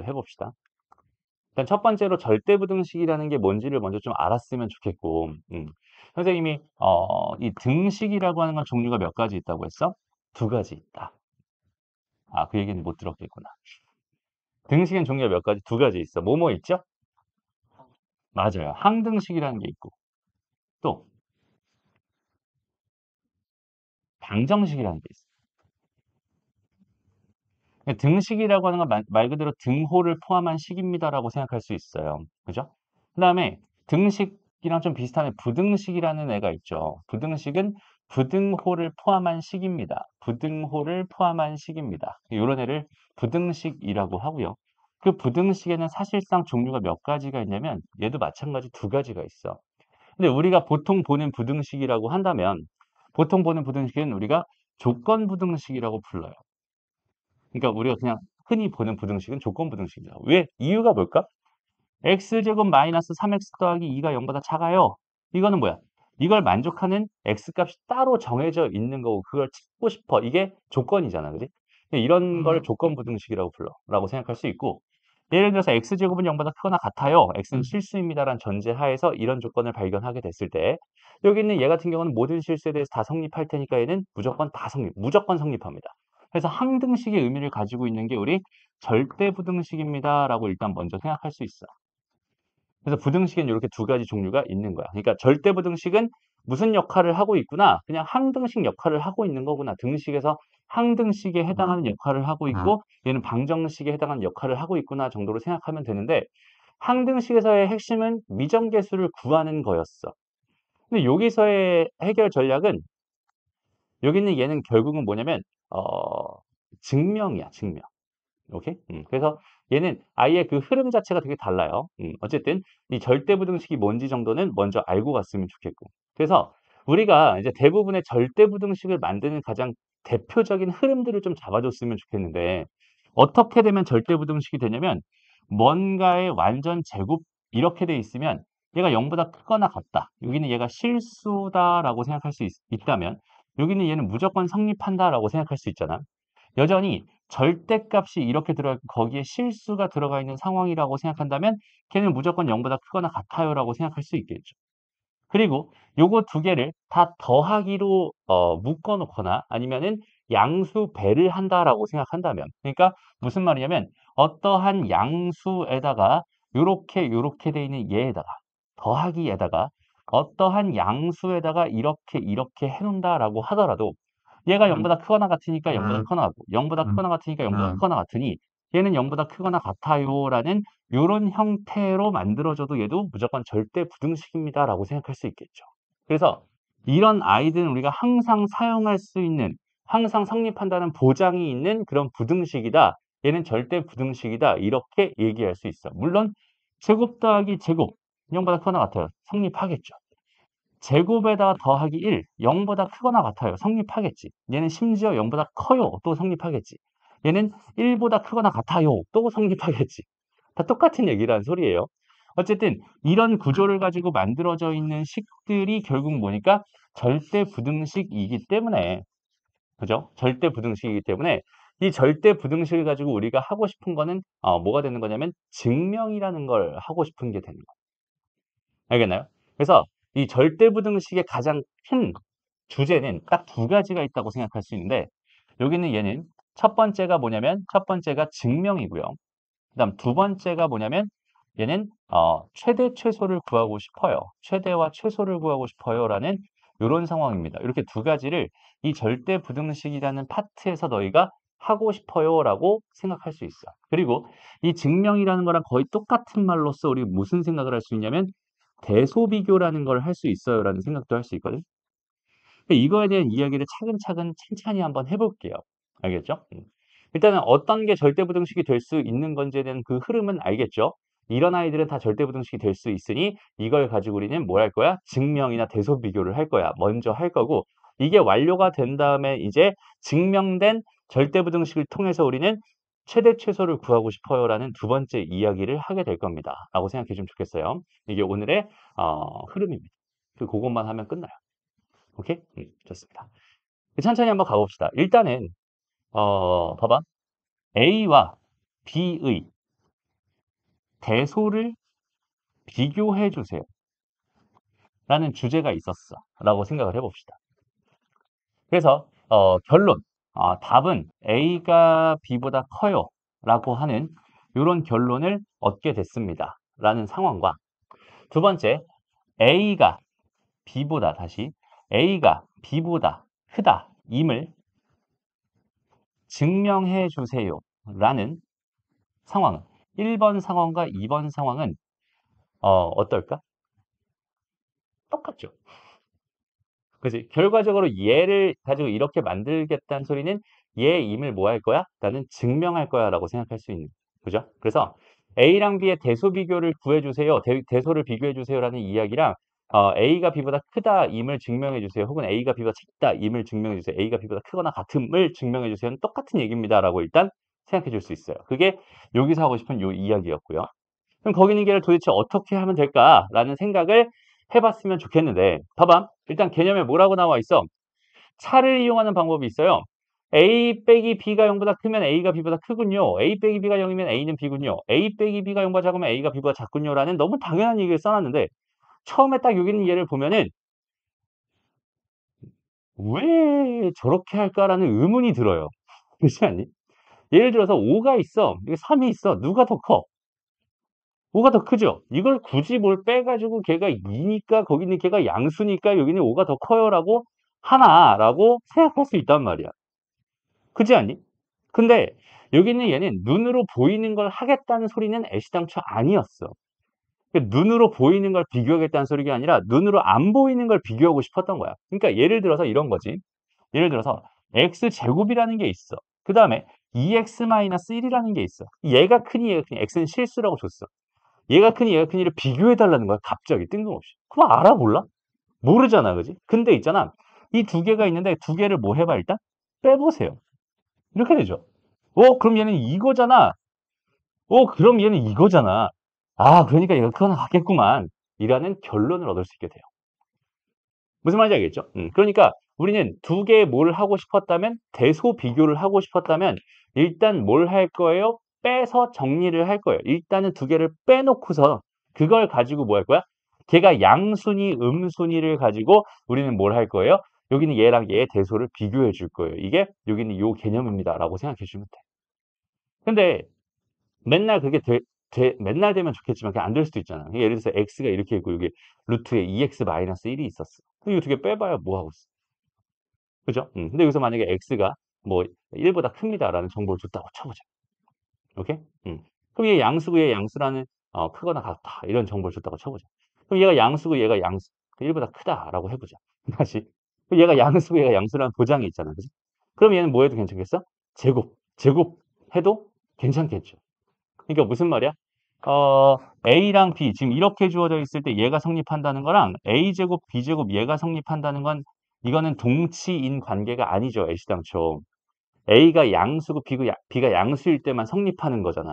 문제를 해봅시다. 일단 첫 번째로 절대부등식이라는 게 뭔지를 먼저 좀 알았으면 좋겠고, 선생님이 이 등식이라고 하는 건 종류가 몇 가지 있다고 했어? 두 가지 있다. 아, 그 얘기는 못 들었겠구나. 등식은 종류가 몇 가지? 두 가지 있어. 뭐뭐 있죠? 맞아요. 항등식이라는 게 있고, 또 방정식이라는 게 있어. 등식이라고 하는 건 말 그대로 등호를 포함한 식입니다라고 생각할 수 있어요. 그죠? 그 다음에 등식이랑 좀 비슷한 부등식이라는 애가 있죠. 부등식은 부등호를 포함한 식입니다. 부등호를 포함한 식입니다. 이런 애를 부등식이라고 하고요. 그 부등식에는 사실상 종류가 몇 가지가 있냐면 얘도 마찬가지 두 가지가 있어. 근데 우리가 보통 보는 부등식이라고 한다면 보통 보는 부등식은 우리가 조건부등식이라고 불러요. 그러니까 우리가 그냥 흔히 보는 부등식은 조건부등식이다. 왜? 이유가 뭘까? x제곱 마이너스 3x 더하기 2가 0보다 작아요. 이거는 뭐야? 이걸 만족하는 x값이 따로 정해져 있는 거고 그걸 찾고 싶어. 이게 조건이잖아. 그지? 이런 걸 조건부등식이라고 불러. 라고 생각할 수 있고 예를 들어서 x제곱은 0보다 크거나 같아요. x는 실수입니다라는 전제 하에서 이런 조건을 발견하게 됐을 때 여기 있는 얘 같은 경우는 모든 실수에 대해서 다 성립할 테니까 얘는 무조건 성립합니다. 그래서 항등식의 의미를 가지고 있는 게 우리 절대부등식입니다라고 일단 먼저 생각할 수 있어. 그래서 부등식은 이렇게 두 가지 종류가 있는 거야. 그러니까 절대부등식은 무슨 역할을 하고 있구나. 그냥 항등식 역할을 하고 있는 거구나. 등식에서 항등식에 해당하는 역할을 하고 있고 얘는 방정식에 해당하는 역할을 하고 있구나 정도로 생각하면 되는데 항등식에서의 핵심은 미정계수를 구하는 거였어. 근데 여기서의 해결 전략은 여기 있는 얘는 결국은 뭐냐면 증명이야, 증명. 오케이? 그래서 얘는 아예 그 흐름 자체가 되게 달라요. 어쨌든 이 절대부등식이 뭔지 정도는 먼저 알고 갔으면 좋겠고. 그래서 우리가 이제 대부분의 절대부등식을 만드는 가장 대표적인 흐름들을 좀 잡아줬으면 좋겠는데 어떻게 되면 절대부등식이 되냐면 뭔가의 완전 제곱 이렇게 돼 있으면 얘가 0보다 크거나 같다. 여기는 얘가 실수다라고 생각할 수 있다면 여기는 얘는 무조건 성립한다라고 생각할 수 있잖아. 여전히 절대값이 이렇게 들어가 있고 거기에 실수가 들어가 있는 상황이라고 생각한다면 걔는 무조건 0보다 크거나 같아요라고 생각할 수 있겠죠. 그리고 요거 두 개를 다 더하기로 묶어 놓거나 아니면은 양수 배를 한다라고 생각한다면 그러니까 무슨 말이냐면 어떠한 양수에다가 요렇게 돼 있는 얘에다가 더하기에다가 어떠한 양수에다가 이렇게 해 놓는다라고 하더라도 얘가 0보다 크거나 같으니까 0보다 크거나 같고 0보다 크거나 같으니까 0보다 크거나 같으니 얘는 0보다 크거나 같아요라는 요런 형태로 만들어져도 얘도 무조건 절대 부등식입니다라고 생각할 수 있겠죠. 그래서 이런 아이들은 우리가 항상 사용할 수 있는 항상 성립한다는 보장이 있는 그런 부등식이다. 얘는 절대 부등식이다. 이렇게 얘기할 수 있어. 물론 제곱 더하기 제곱 0보다 크거나 같아요. 성립하겠죠. 제곱에다가 더하기 1, 0보다 크거나 같아요. 성립하겠지. 얘는 심지어 0보다 커요. 또 성립하겠지. 얘는 1보다 크거나 같아요. 또 성립하겠지. 다 똑같은 얘기라는 소리예요. 어쨌든 이런 구조를 가지고 만들어져 있는 식들이 결국 뭐니까 절대 부등식이기 때문에 그죠? 절대 부등식이기 때문에 이 절대 부등식을 가지고 우리가 하고 싶은 거는 뭐가 되는 거냐면 증명이라는 걸 하고 싶은 게 되는 거예요. 알겠나요? 그래서 이 절대부등식의 가장 큰 주제는 딱 두 가지가 있다고 생각할 수 있는데 여기는 얘는 첫 번째가 뭐냐면 첫 번째가 증명이고요. 그다음 두 번째가 뭐냐면 얘는 최대 최소를 구하고 싶어요. 최대와 최소를 구하고 싶어요라는 이런 상황입니다. 이렇게 두 가지를 이 절대부등식이라는 파트에서 너희가 하고 싶어요라고 생각할 수 있어. 그리고 이 증명이라는 거랑 거의 똑같은 말로써 우리 무슨 생각을 할 수 있냐면 대소비교라는 걸 할 수 있어요라는 생각도 할 수 있거든. 이거에 대한 이야기를 차근차근 천천히 한번 해볼게요. 알겠죠? 일단은 어떤 게 절대부등식이 될 수 있는 건지에 대한 그 흐름은 알겠죠? 이런 아이들은 다 절대부등식이 될 수 있으니 이걸 가지고 우리는 뭘 할 거야? 증명이나 대소비교를 할 거야. 먼저 할 거고 이게 완료가 된 다음에 이제 증명된 절대부등식을 통해서 우리는 최대 최소를 구하고 싶어요라는 두 번째 이야기를 하게 될 겁니다. 라고 생각해 주면 좋겠어요. 이게 오늘의 흐름입니다. 그것만 하면 끝나요. 오케이? 좋습니다. 천천히 한번 가봅시다. 일단은 봐봐. A와 B의 대소를 비교해 주세요. 라는 주제가 있었어. 라고 생각을 해봅시다. 그래서 결론, 답은 A가 B보다 커요. 라고 하는 이런 결론을 얻게 됐습니다. 라는 상황과 두 번째, A가 B보다 크다 임을 증명해 주세요. 라는 상황은 1번 상황과 2번 상황은 어떨까? 똑같죠. 그지? 결과적으로 얘를 가지고 이렇게 만들겠다는 소리는 얘임을 뭐 할 거야? 나는 증명할 거야 라고 생각할 수 있는. 그죠? 그래서 A랑 B의 대소 비교를 구해주세요. 대소를 비교해주세요라는 이야기랑 A가 B보다 크다임을 증명해주세요. 혹은 A가 B보다 작다임을 증명해주세요. A가 B보다 크거나 같음을 증명해주세요는 똑같은 얘기입니다. 라고 일단 생각해 줄 수 있어요. 그게 여기서 하고 싶은 요 이야기였고요. 그럼 거기 있는 게 도대체 어떻게 하면 될까라는 생각을 해봤으면 좋겠는데 봐봐. 일단 개념에 뭐라고 나와 있어? 차를 이용하는 방법이 있어요. A 빼기 B가 0보다 크면 A가 B보다 크군요. A 빼기 B가 0이면 A는 B군요. A 빼기 B가 0보다 작으면 A가 B보다 작군요. 라는 너무 당연한 얘기를 써놨는데 처음에 딱 여기 있는 예를 보면은 왜 저렇게 할까라는 의문이 들어요. 그렇지 않니? 예를 들어서 5가 있어. 3이 있어. 누가 더 커? 5가 더 크죠? 이걸 굳이 뭘 빼가지고 걔가 2니까 거기는 걔가 양수니까 여기는 5가 더 커요라고 하나라고 생각할 수 있단 말이야. 그렇지 않니? 근데 여기는 얘는 눈으로 보이는 걸 하겠다는 소리는 애시당초 아니었어. 눈으로 보이는 걸 비교하겠다는 소리가 아니라 눈으로 안 보이는 걸 비교하고 싶었던 거야. 그러니까 예를 들어서 이런 거지. 예를 들어서 x제곱이라는 게 있어. 그 다음에 2x-1이라는 게 있어. 얘가 크니 얘가 크니 x는 실수라고 줬어. 얘가 크니 얘가 크니를 비교해달라는 거야. 갑자기 뜬금없이. 그거 알아 몰라? 모르잖아. 그지? 근데 있잖아. 이 두 개가 있는데 두 개를 뭐 해봐 일단? 빼보세요. 이렇게 되죠. 그럼 얘는 이거잖아. 그럼 얘는 이거잖아. 그러니까 얘가 그거는 같겠구만. 이라는 결론을 얻을 수 있게 돼요. 무슨 말인지 알겠죠? 그러니까 우리는 두 개 뭘 하고 싶었다면 대소 비교를 하고 싶었다면 일단 뭘 할 거예요? 빼서 정리를 할 거예요. 일단은 두 개를 빼놓고서 그걸 가지고 뭐 할 거야? 걔가 양순위, 음순위를 가지고 우리는 뭘 할 거예요? 여기는 얘랑 얘의 대소를 비교해 줄 거예요. 이게 여기는 요 개념입니다. 라고 생각해 주시면 돼. 근데 맨날 그게 맨날 되면 좋겠지만 그게 안 될 수도 있잖아. 예를 들어서 x가 이렇게 있고 여기 루트에 2x-1이 있었어. 이거 두 개 빼봐야 뭐 하고 있어. 그죠? 근데 여기서 만약에 x가 뭐 1보다 큽니다라는 정보를 줬다고 쳐보자. 오케이? 그럼 얘 양수고 얘 양수라는 크거나 같다 이런 정보를 줬다고 쳐보자. 그럼 얘가 양수고 얘가 양수 1보다 크다라고 해보자. 다시. 그럼 얘가 양수고 얘가 양수라는 보장이 있잖아. 그지? 그럼 얘는 뭐 해도 괜찮겠어? 제곱 해도 괜찮겠죠. 그러니까 무슨 말이야? A랑 B 지금 이렇게 주어져 있을 때 얘가 성립한다는 거랑 A제곱, B제곱 얘가 성립한다는 건 이거는 동치인 관계가 아니죠. 애시당초. A가 양수고 B가 양수일 때만 성립하는 거잖아.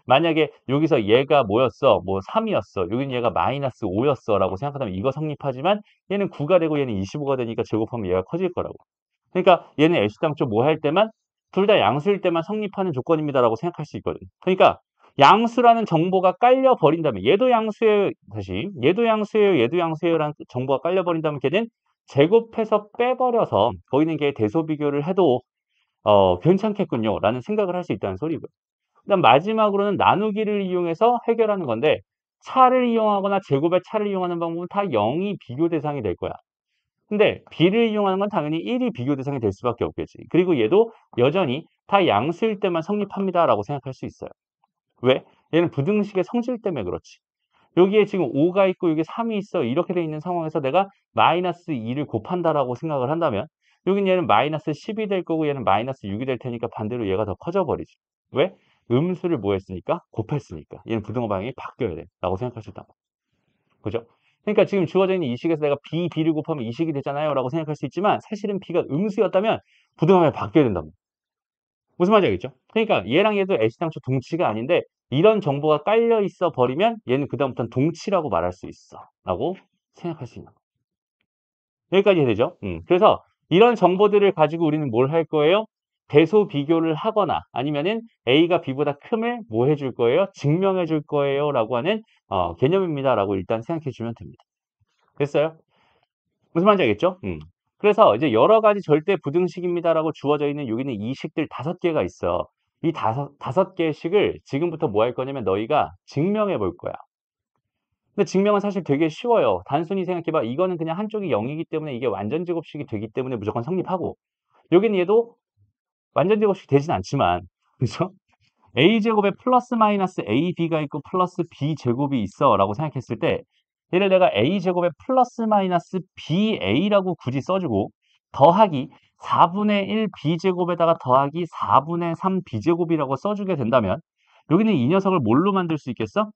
만약에 여기서 얘가 뭐였어? 뭐 3이었어. 여기는 얘가 마이너스 5였어. 라고 생각하면 이거 성립하지만 얘는 9가 되고 얘는 25가 되니까 제곱하면 얘가 커질 거라고. 그러니까 얘는 애시당초 뭐 할 때만 둘 다 양수일 때만 성립하는 조건입니다라고 생각할 수 있거든. 그러니까 양수라는 정보가 깔려 버린다면 얘도 양수예요. 다시 얘도 양수예요. 얘도 양수예요라는 정보가 깔려 버린다면 걔는 제곱해서 빼버려서 거기는 걔 대소 비교를 해도 괜찮겠군요라는 생각을 할 수 있다는 소리고요. 그다음 마지막으로는 나누기를 이용해서 해결하는 건데 차를 이용하거나 제곱의 차를 이용하는 방법은 다 0이 비교 대상이 될 거야. 근데 B를 이용하는 건 당연히 1이 비교 대상이 될 수밖에 없겠지. 그리고 얘도 여전히 다 양수일 때만 성립합니다라고 생각할 수 있어요. 왜? 얘는 부등식의 성질 때문에 그렇지. 여기에 지금 5가 있고 여기 3이 있어. 이렇게 돼 있는 상황에서 내가 마이너스 2를 곱한다라고 생각을 한다면 여긴 얘는 마이너스 10이 될 거고 얘는 마이너스 6이 될 테니까 반대로 얘가 더 커져 버리지. 왜? 음수를 뭐 했으니까? 곱했으니까. 얘는 부등호 방향이 바뀌어야 돼. 라고 생각할 수 있다. 그죠? 그러니까 지금 주어져 있는 이 식에서 내가 B를 곱하면 이 식이 되잖아요. 라고 생각할 수 있지만 사실은 B가 음수였다면 부등호 방향이 바뀌어야 된다고. 무슨 말인지 알겠죠? 그러니까 얘랑 얘도 애시당초 동치가 아닌데 이런 정보가 깔려 있어 버리면 얘는 그다음부터는 동치라고 말할 수 있어. 라고 생각할 수 있는 거. 여기까지 되죠? 그래서 이런 정보들을 가지고 우리는 뭘 할 거예요? 대소 비교를 하거나 아니면은 A가 B보다 큼을 뭐 해줄 거예요? 증명해 줄 거예요. 라고 하는 개념입니다. 라고 일단 생각해 주면 됩니다. 됐어요? 무슨 말인지 알겠죠? 그래서 이제 여러 가지 절대 부등식입니다라고 주어져 있는 여기는 이 식들 5개가 있어. 이 다섯 개의 식을 지금부터 뭐 할 거냐면 너희가 증명해 볼 거야. 근데 증명은 사실 되게 쉬워요. 단순히 생각해 봐. 이거는 그냥 한쪽이 0이기 때문에 이게 완전 제곱식이 되기 때문에 무조건 성립하고 여기는 얘도 완전 제곱식이 되진 않지만 그죠? a제곱에 플러스 마이너스 ab가 있고 플러스 b제곱이 있어 라고 생각했을 때 얘를 내가 a제곱에 플러스 마이너스 ba라고 굳이 써주고 더하기 4분의 1 b제곱에다가 더하기 4분의 3 b제곱이라고 써주게 된다면 여기는 이 녀석을 뭘로 만들 수 있겠어?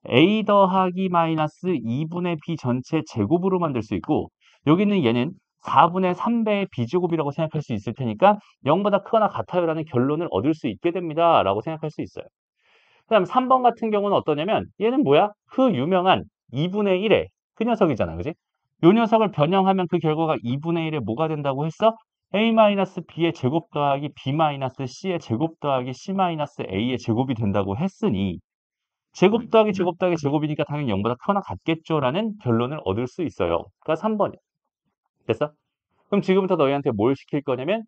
a 더하기 마이너스 2분의 b 전체 제곱으로 만들 수 있고 여기는 얘는 4분의 3배의 b제곱이라고 생각할 수 있을 테니까 0보다 크거나 같아요라는 결론을 얻을 수 있게 됩니다. 라고 생각할 수 있어요. 그 다음 3번 같은 경우는 어떠냐면 얘는 뭐야? 그 유명한 2분의 1의 그 녀석이잖아. 그지? 요 녀석을 변형하면 그 결과가 2분의 1에 뭐가 된다고 했어? a-b의 제곱 더하기 b-c의 제곱 더하기 c-a의 제곱이 된다고 했으니 제곱 더하기 제곱 더하기 제곱이니까 당연히 0보다 크거나 같겠죠라는 결론을 얻을 수 있어요. 그러니까 3번이야. 됐어? 그럼 지금부터 너희한테 뭘 시킬 거냐면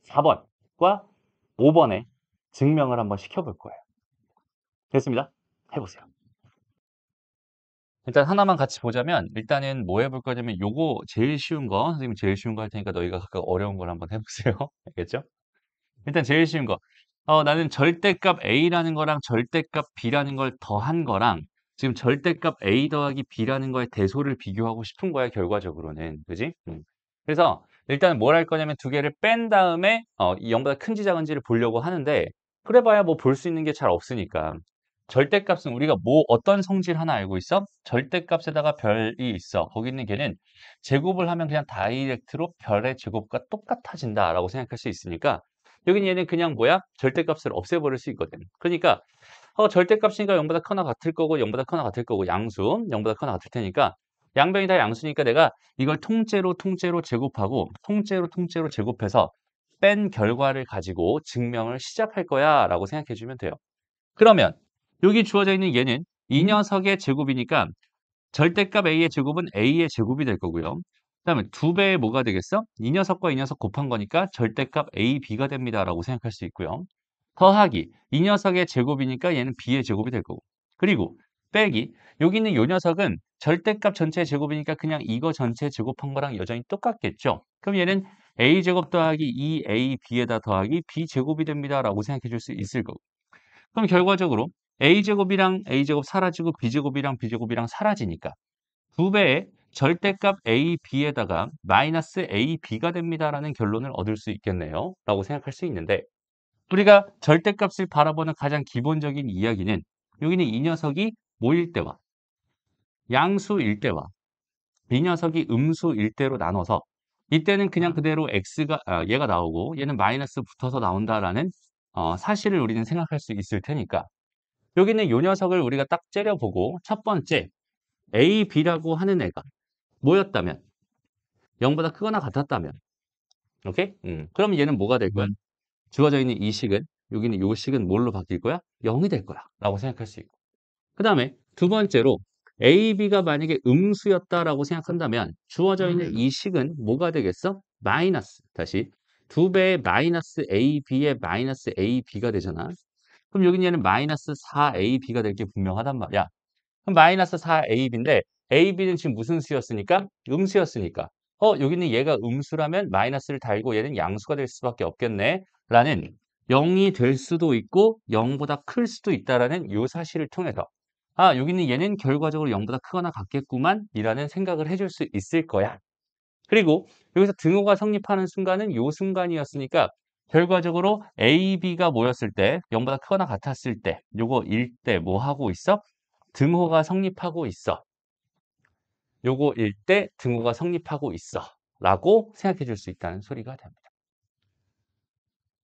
4번과 5번에 증명을 한번 시켜볼 거예요. 됐습니다. 해보세요. 일단 하나만 같이 보자면 일단은 뭐 해볼 거냐면 요거 제일 쉬운 거 선생님 제일 쉬운 거 할 테니까 너희가 각각 어려운 걸 한번 해보세요. 알겠죠? 일단 제일 쉬운 거. 나는 절대값 A라는 거랑 절대값 B라는 걸 더한 거랑 지금 절대값 A 더하기 B라는 거의 대소를 비교하고 싶은 거야, 결과적으로는. 그지? 그래서 일단 뭘 할 거냐면 두 개를 뺀 다음에 이 0보다 큰지 작은지를 보려고 하는데 그래봐야 뭐 볼 수 있는 게 잘 없으니까. 절대값은 우리가 뭐 어떤 성질 하나 알고 있어? 절대값에다가 별이 있어. 거기 있는 걔는 제곱을 하면 그냥 다이렉트로 별의 제곱과 똑같아진다라고 생각할 수 있으니까 여긴 얘는 그냥 뭐야? 절대값을 없애버릴 수 있거든. 그러니까 절대값이니까 0보다 크거나 같을 거고 0보다 크거나 같을 거고 양수 0보다 크거나 같을 테니까 양변이 다 양수니까 내가 이걸 통째로 제곱하고 통째로 제곱해서 뺀 결과를 가지고 증명을 시작할 거야 라고 생각해 주면 돼요. 그러면 여기 주어져 있는 얘는 이 녀석의 제곱이니까 절대값 a의 제곱은 a의 제곱이 될 거고요. 그다음에 2배의 뭐가 되겠어? 이 녀석과 이 녀석 곱한 거니까 절대값 a, b가 됩니다라고 생각할 수 있고요. 더하기 이 녀석의 제곱이니까 얘는 b의 제곱이 될 거고. 그리고 빼기 여기 있는 이 녀석은 절대값 전체 제곱이니까 그냥 이거 전체 제곱한 거랑 여전히 똑같겠죠. 그럼 얘는 a제곱 더하기 2ab에다 더하기 b제곱이 됩니다라고 생각해 줄 수 있을 거고. 그럼 결과적으로 a제곱이랑 a제곱 사라지고 b제곱이랑 사라지니까 2배의 절대값 a, b에다가 마이너스 a, b가 됩니다라는 결론을 얻을 수 있겠네요. 라고 생각할 수 있는데 우리가 절대값을 바라보는 가장 기본적인 이야기는 여기는 이 녀석이 뭐일 때와 양수일 때와 이 녀석이 음수일 때로 나눠서 이때는 그냥 그대로 얘가 나오고 얘는 마이너스 붙어서 나온다라는 사실을 우리는 생각할 수 있을 테니까 여기는 이 녀석을 우리가 딱 째려보고 첫 번째 A, B라고 하는 애가 뭐였다면 0보다 크거나 같았다면 오케이? 그럼 얘는 뭐가 될 거야? 주어져 있는 이 식은 여기는 이 식은 뭘로 바뀔 거야? 0이 될 거야 라고 생각할 수 있고 그 다음에 두 번째로 A, B가 만약에 음수였다라고 생각한다면 주어져 있는 이 식은 뭐가 되겠어? 마이너스 다시 2배의 마이너스 A, B의 마이너스 A, B가 되잖아 그럼 여기는 얘는 마이너스 4AB가 될 게 분명하단 말이야 그럼 마이너스 4AB인데 AB는 지금 무슨 수였으니까? 음수였으니까 여기는 얘가 음수라면 마이너스를 달고 얘는 양수가 될 수밖에 없겠네 라는 0이 될 수도 있고 0보다 클 수도 있다라는 이 사실을 통해서 여기는 얘는 결과적으로 0보다 크거나 같겠구만 이라는 생각을 해줄 수 있을 거야 그리고 여기서 등호가 성립하는 순간은 이 순간이었으니까 결과적으로 A, B가 모였을 때 0보다 크거나 같았을 때 요거 일 때 뭐 하고 있어? 등호가 성립하고 있어. 요거 일 때 등호가 성립하고 있어. 라고 생각해 줄 수 있다는 소리가 됩니다.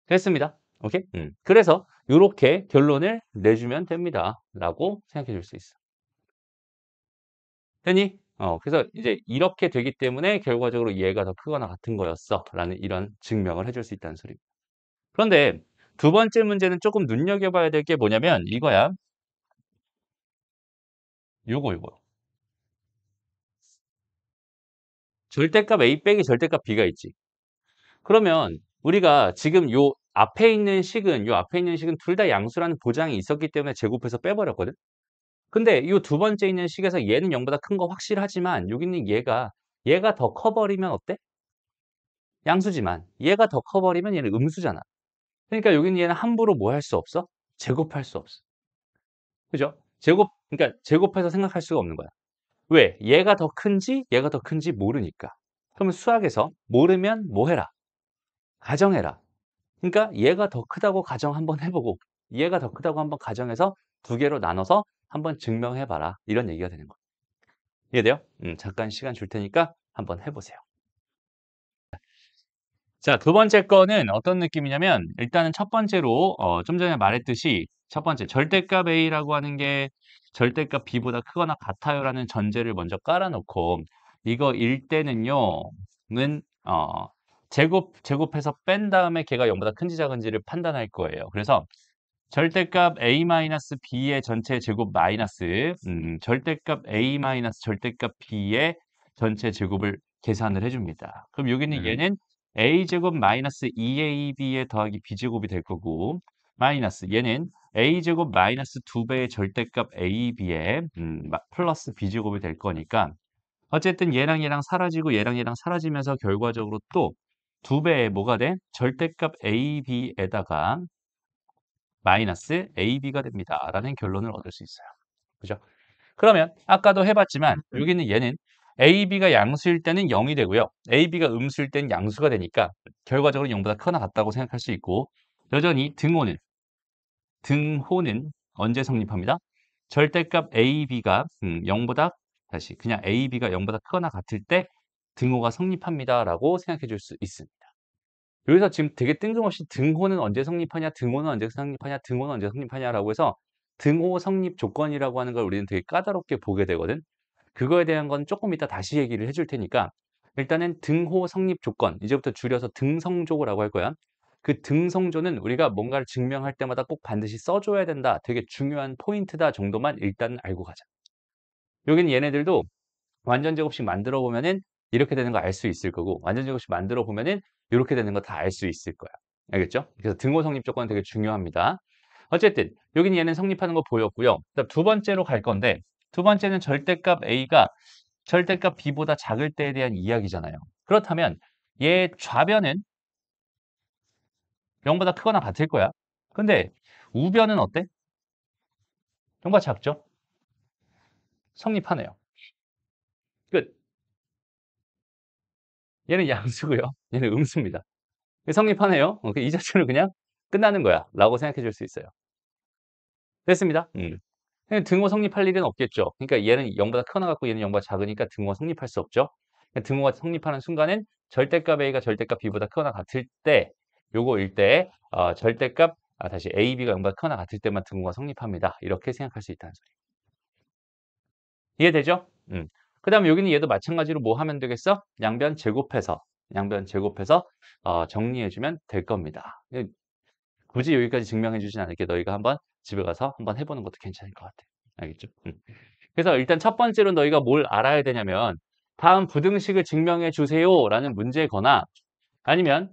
됐습니다. 오케이? 그래서 이렇게 결론을 내주면 됩니다. 라고 생각해 줄 수 있어. 됐니? 그래서 이제 이렇게 되기 때문에 결과적으로 얘가 더 크거나 같은 거였어. 라는 이런 증명을 해줄 수 있다는 소리입니다. 그런데 두 번째 문제는 조금 눈여겨봐야 될 게 뭐냐면 이거야. 요거. 절대값 A 빼기 절대값 B가 있지. 그러면 우리가 지금 요 앞에 있는 식은 둘 다 양수라는 보장이 있었기 때문에 제곱해서 빼버렸거든. 근데 요 두 번째 있는 식에서 얘는 0보다 큰 거 확실하지만 여기 있는 얘가 더 커버리면 어때? 양수지만 얘가 더 커버리면 얘는 음수잖아. 그러니까 여기 있는 얘는 함부로 뭐 할 수 없어? 제곱할 수 없어. 그죠? 그러니까 제곱해서 생각할 수가 없는 거야. 왜? 얘가 더 큰지 모르니까. 그러면 수학에서 모르면 뭐 해라? 가정해라. 그러니까 얘가 더 크다고 가정 한번 해보고 얘가 더 크다고 한번 가정해서 두 개로 나눠서 한번 증명해봐라. 이런 얘기가 되는 거예요. 이해돼요? 잠깐 시간 줄 테니까 한번 해보세요. 자, 두 번째 거는 어떤 느낌이냐면 일단은 첫 번째로 좀 전에 말했듯이 첫 번째 절대값 A라고 하는 게 절대값 B보다 크거나 같아요라는 전제를 먼저 깔아놓고 이거 일 때는요 는 제곱해서 뺀 다음에 걔가 0보다 큰지 작은지를 판단할 거예요. 그래서 절대값 A-B의 전체 제곱 마이너스 절대값 A- 절대값 B의 전체 제곱을 계산을 해줍니다. 그럼 여기는 얘는 A제곱 마이너스 2AB에 더하기 B제곱이 될 거고 마이너스 얘는 A제곱 마이너스 2배의 절대값 AB에 플러스 B제곱이 될 거니까 어쨌든 얘랑 사라지고 얘랑 사라지면서 결과적으로 또 2배의 뭐가 돼? 절대값 AB에다가 마이너스 AB가 됩니다. 라는 결론을 얻을 수 있어요. 그죠? 그러면 아까도 해봤지만 여기는 얘는 AB가 양수일 때는 0이 되고요. AB가 음수일 때는 양수가 되니까 결과적으로 0보다 크거나 같다고 생각할 수 있고 여전히 등호는 언제 성립합니다? 절대값 AB가 0보다 다시 그냥 AB가 0보다 크거나 같을 때 등호가 성립합니다. 라고 생각해 줄 수 있습니다. 여기서 지금 되게 뜬금없이 등호는 언제 성립하냐, 등호는 언제 성립하냐, 등호는 언제 성립하냐라고 해서 등호 성립 조건이라고 하는 걸 우리는 되게 까다롭게 보게 되거든. 그거에 대한 건 조금 이따 다시 얘기를 해줄 테니까 일단은 등호 성립 조건, 이제부터 줄여서 등성조라고 할 거야. 그 등성조는 우리가 뭔가를 증명할 때마다 꼭 반드시 써줘야 된다. 되게 중요한 포인트다 정도만 일단 알고 가자. 여기는 얘네들도 완전 제곱식 만들어 보면은 이렇게 되는 거 알 수 있을 거고 완전 제곱식 만들어 보면은 이렇게 되는 거 다 알 수 있을 거야. 알겠죠? 그래서 등호 성립 조건은 되게 중요합니다. 어쨌든 여기는 얘는 성립하는 거 보였고요. 그다음 두 번째로 갈 건데 두 번째는 절대값 A가 절대값 B보다 작을 때에 대한 이야기잖아요. 그렇다면 얘 좌변은 0보다 크거나 같을 거야. 근데 우변은 어때? 0보다 작죠? 성립하네요. 끝. 얘는 양수고요. 얘는 음수입니다. 성립하네요. 이 자체는 그냥 끝나는 거야. 라고 생각해 줄 수 있어요. 됐습니다. 등호 성립할 일은 없겠죠. 그러니까 얘는 0보다 크거나 같고 얘는 0보다 작으니까 등호가 성립할 수 없죠. 그러니까 등호가 성립하는 순간엔 절대값 A가 절대값 B보다 크거나 같을 때 요거일 때 절대값 다시 AB가 0보다 크거나 같을 때만 등호가 성립합니다. 이렇게 생각할 수 있다는 소리. 이해되죠? 그 다음에 여기는 얘도 마찬가지로 뭐 하면 되겠어? 양변 제곱해서 정리해주면 될 겁니다. 굳이 여기까지 증명해 주진 않을게. 너희가 한번 집에 가서 한번 해보는 것도 괜찮을 것 같아. 알겠죠? 그래서 일단 첫 번째로 너희가 뭘 알아야 되냐면 다음 부등식을 증명해 주세요 라는 문제거나 아니면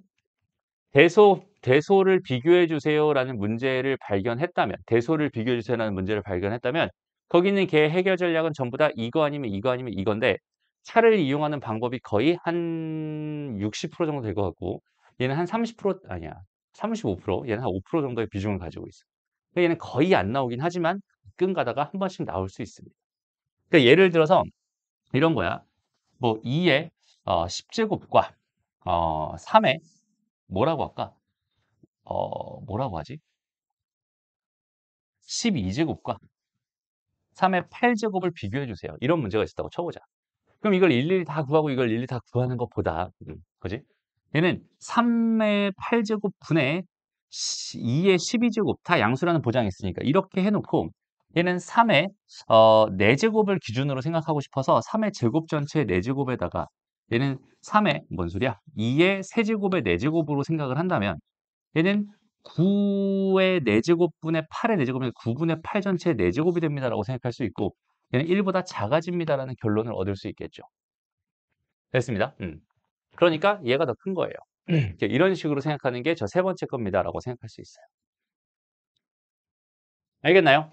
대소를 비교해 주세요 라는 문제를 발견했다면 대소를 비교해 주세요 라는 문제를 발견했다면 거기 있는 걔 해결 전략은 전부 다 이거 아니면 이거 아니면 이건데 차를 이용하는 방법이 거의 한 60% 정도 될 것 같고 얘는 한 30% 아니야 35% 얘는 한 5% 정도의 비중을 가지고 있어. 그러니까 얘는 거의 안 나오긴 하지만 가끔 가다가 한 번씩 나올 수 있습니다. 그러니까 예를 들어서 이런 거야. 뭐 2의 10제곱과 3의 뭐라고 할까? 뭐라고 하지? 12제곱과 3의 8제곱을 비교해 주세요. 이런 문제가 있었다고 쳐보자. 그럼 이걸 일일이 다 구하고 이걸 일일이 다 구하는 것보다 그지? 얘는 3의 8제곱 분의 2의 12제곱 다 양수라는 보장이 있으니까 이렇게 해놓고 얘는 3의 4제곱을 기준으로 생각하고 싶어서 3의 제곱 전체 4제곱에다가 얘는 3의 뭔 소리야? 2의 세제곱의 4제곱으로 생각을 한다면 얘는 9의 4제곱분의 8의 4제곱분의 9분의 8 전체의 4제곱이 됩니다라고 생각할 수 있고 얘는 1보다 작아집니다라는 결론을 얻을 수 있겠죠. 됐습니다. 그러니까 얘가 더 큰 거예요. 이런 식으로 생각하는 게 저 세 번째 겁니다라고 생각할 수 있어요. 알겠나요?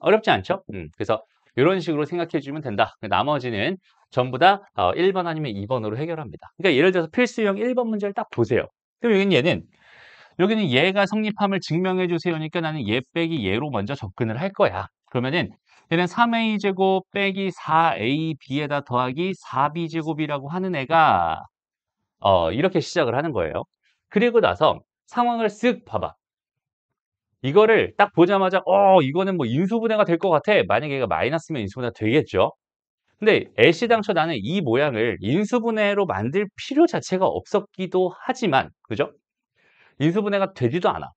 어렵지 않죠? 그래서 이런 식으로 생각해 주면 된다. 나머지는 전부 다 1번 아니면 2번으로 해결합니다. 그러니까 예를 들어서 필수형 1번 문제를 딱 보세요. 그럼 여기는 얘가 성립함을 증명해 주세요니까 나는 얘 빼기 얘로 먼저 접근을 할 거야. 그러면은 얘는 3a 제곱 빼기 4ab에다 더하기 4b 제곱이라고 하는 애가 이렇게 시작을 하는 거예요. 그리고 나서 상황을 쓱 봐봐. 이거를 딱 보자마자 이거는 뭐 인수분해가 될 것 같아. 만약에 얘가 마이너스면 인수분해가 되겠죠. 근데 애시당초 나는 이 모양을 인수분해로 만들 필요 자체가 없었기도 하지만 그죠? 인수분해가 되지도 않아.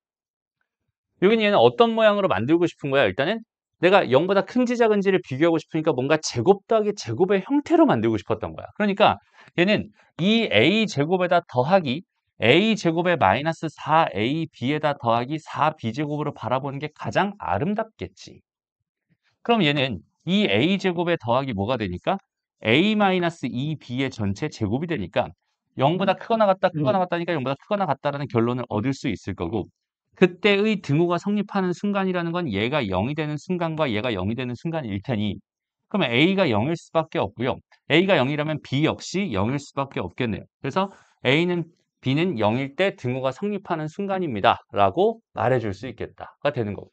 여기는 얘는 어떤 모양으로 만들고 싶은 거야? 일단은 내가 0보다 큰지 작은지를 비교하고 싶으니까 뭔가 제곱 더하기 제곱의 형태로 만들고 싶었던 거야. 그러니까 얘는 이 a 제곱에다 더하기 a 제곱에 마이너스 4ab에다 더하기 4b 제곱으로 바라보는 게 가장 아름답겠지. 그럼 얘는 이 a 제곱에 더하기 뭐가 되니까 a 마이너스 2b의 전체 제곱이 되니까 0보다 크거나 같다, 크거나 같다니까 0보다 크거나 같다라는 결론을 얻을 수 있을 거고 그때의 등호가 성립하는 순간이라는 건 얘가 0이 되는 순간과 얘가 0이 되는 순간일 테니 그러면 a가 0일 수밖에 없고요. a가 0이라면 b 역시 0일 수밖에 없겠네요. 그래서 b는 0일 때 등호가 성립하는 순간입니다. 라고 말해줄 수 있겠다가 되는 거고.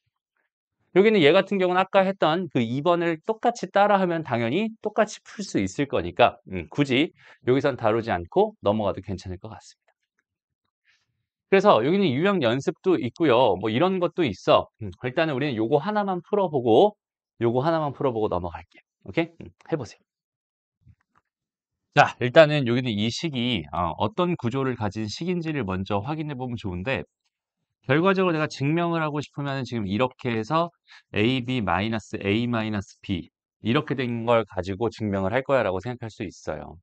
여기는 얘 같은 경우는 아까 했던 그 2번을 똑같이 따라하면 당연히 똑같이 풀 수 있을 거니까 굳이 여기선 다루지 않고 넘어가도 괜찮을 것 같습니다. 그래서 여기는 유형 연습도 있고요. 뭐 이런 것도 있어. 일단은 우리는 요거 하나만 풀어보고 넘어갈게요. 오케이? 해보세요. 자, 일단은 여기는 이 식이 어떤 구조를 가진 식인지를 먼저 확인해 보면 좋은데 결과적으로 내가 증명을 하고 싶으면 지금 이렇게 해서 ab-a-b 이렇게 된 걸 가지고 증명을 할 거야 라고 생각할 수 있어요.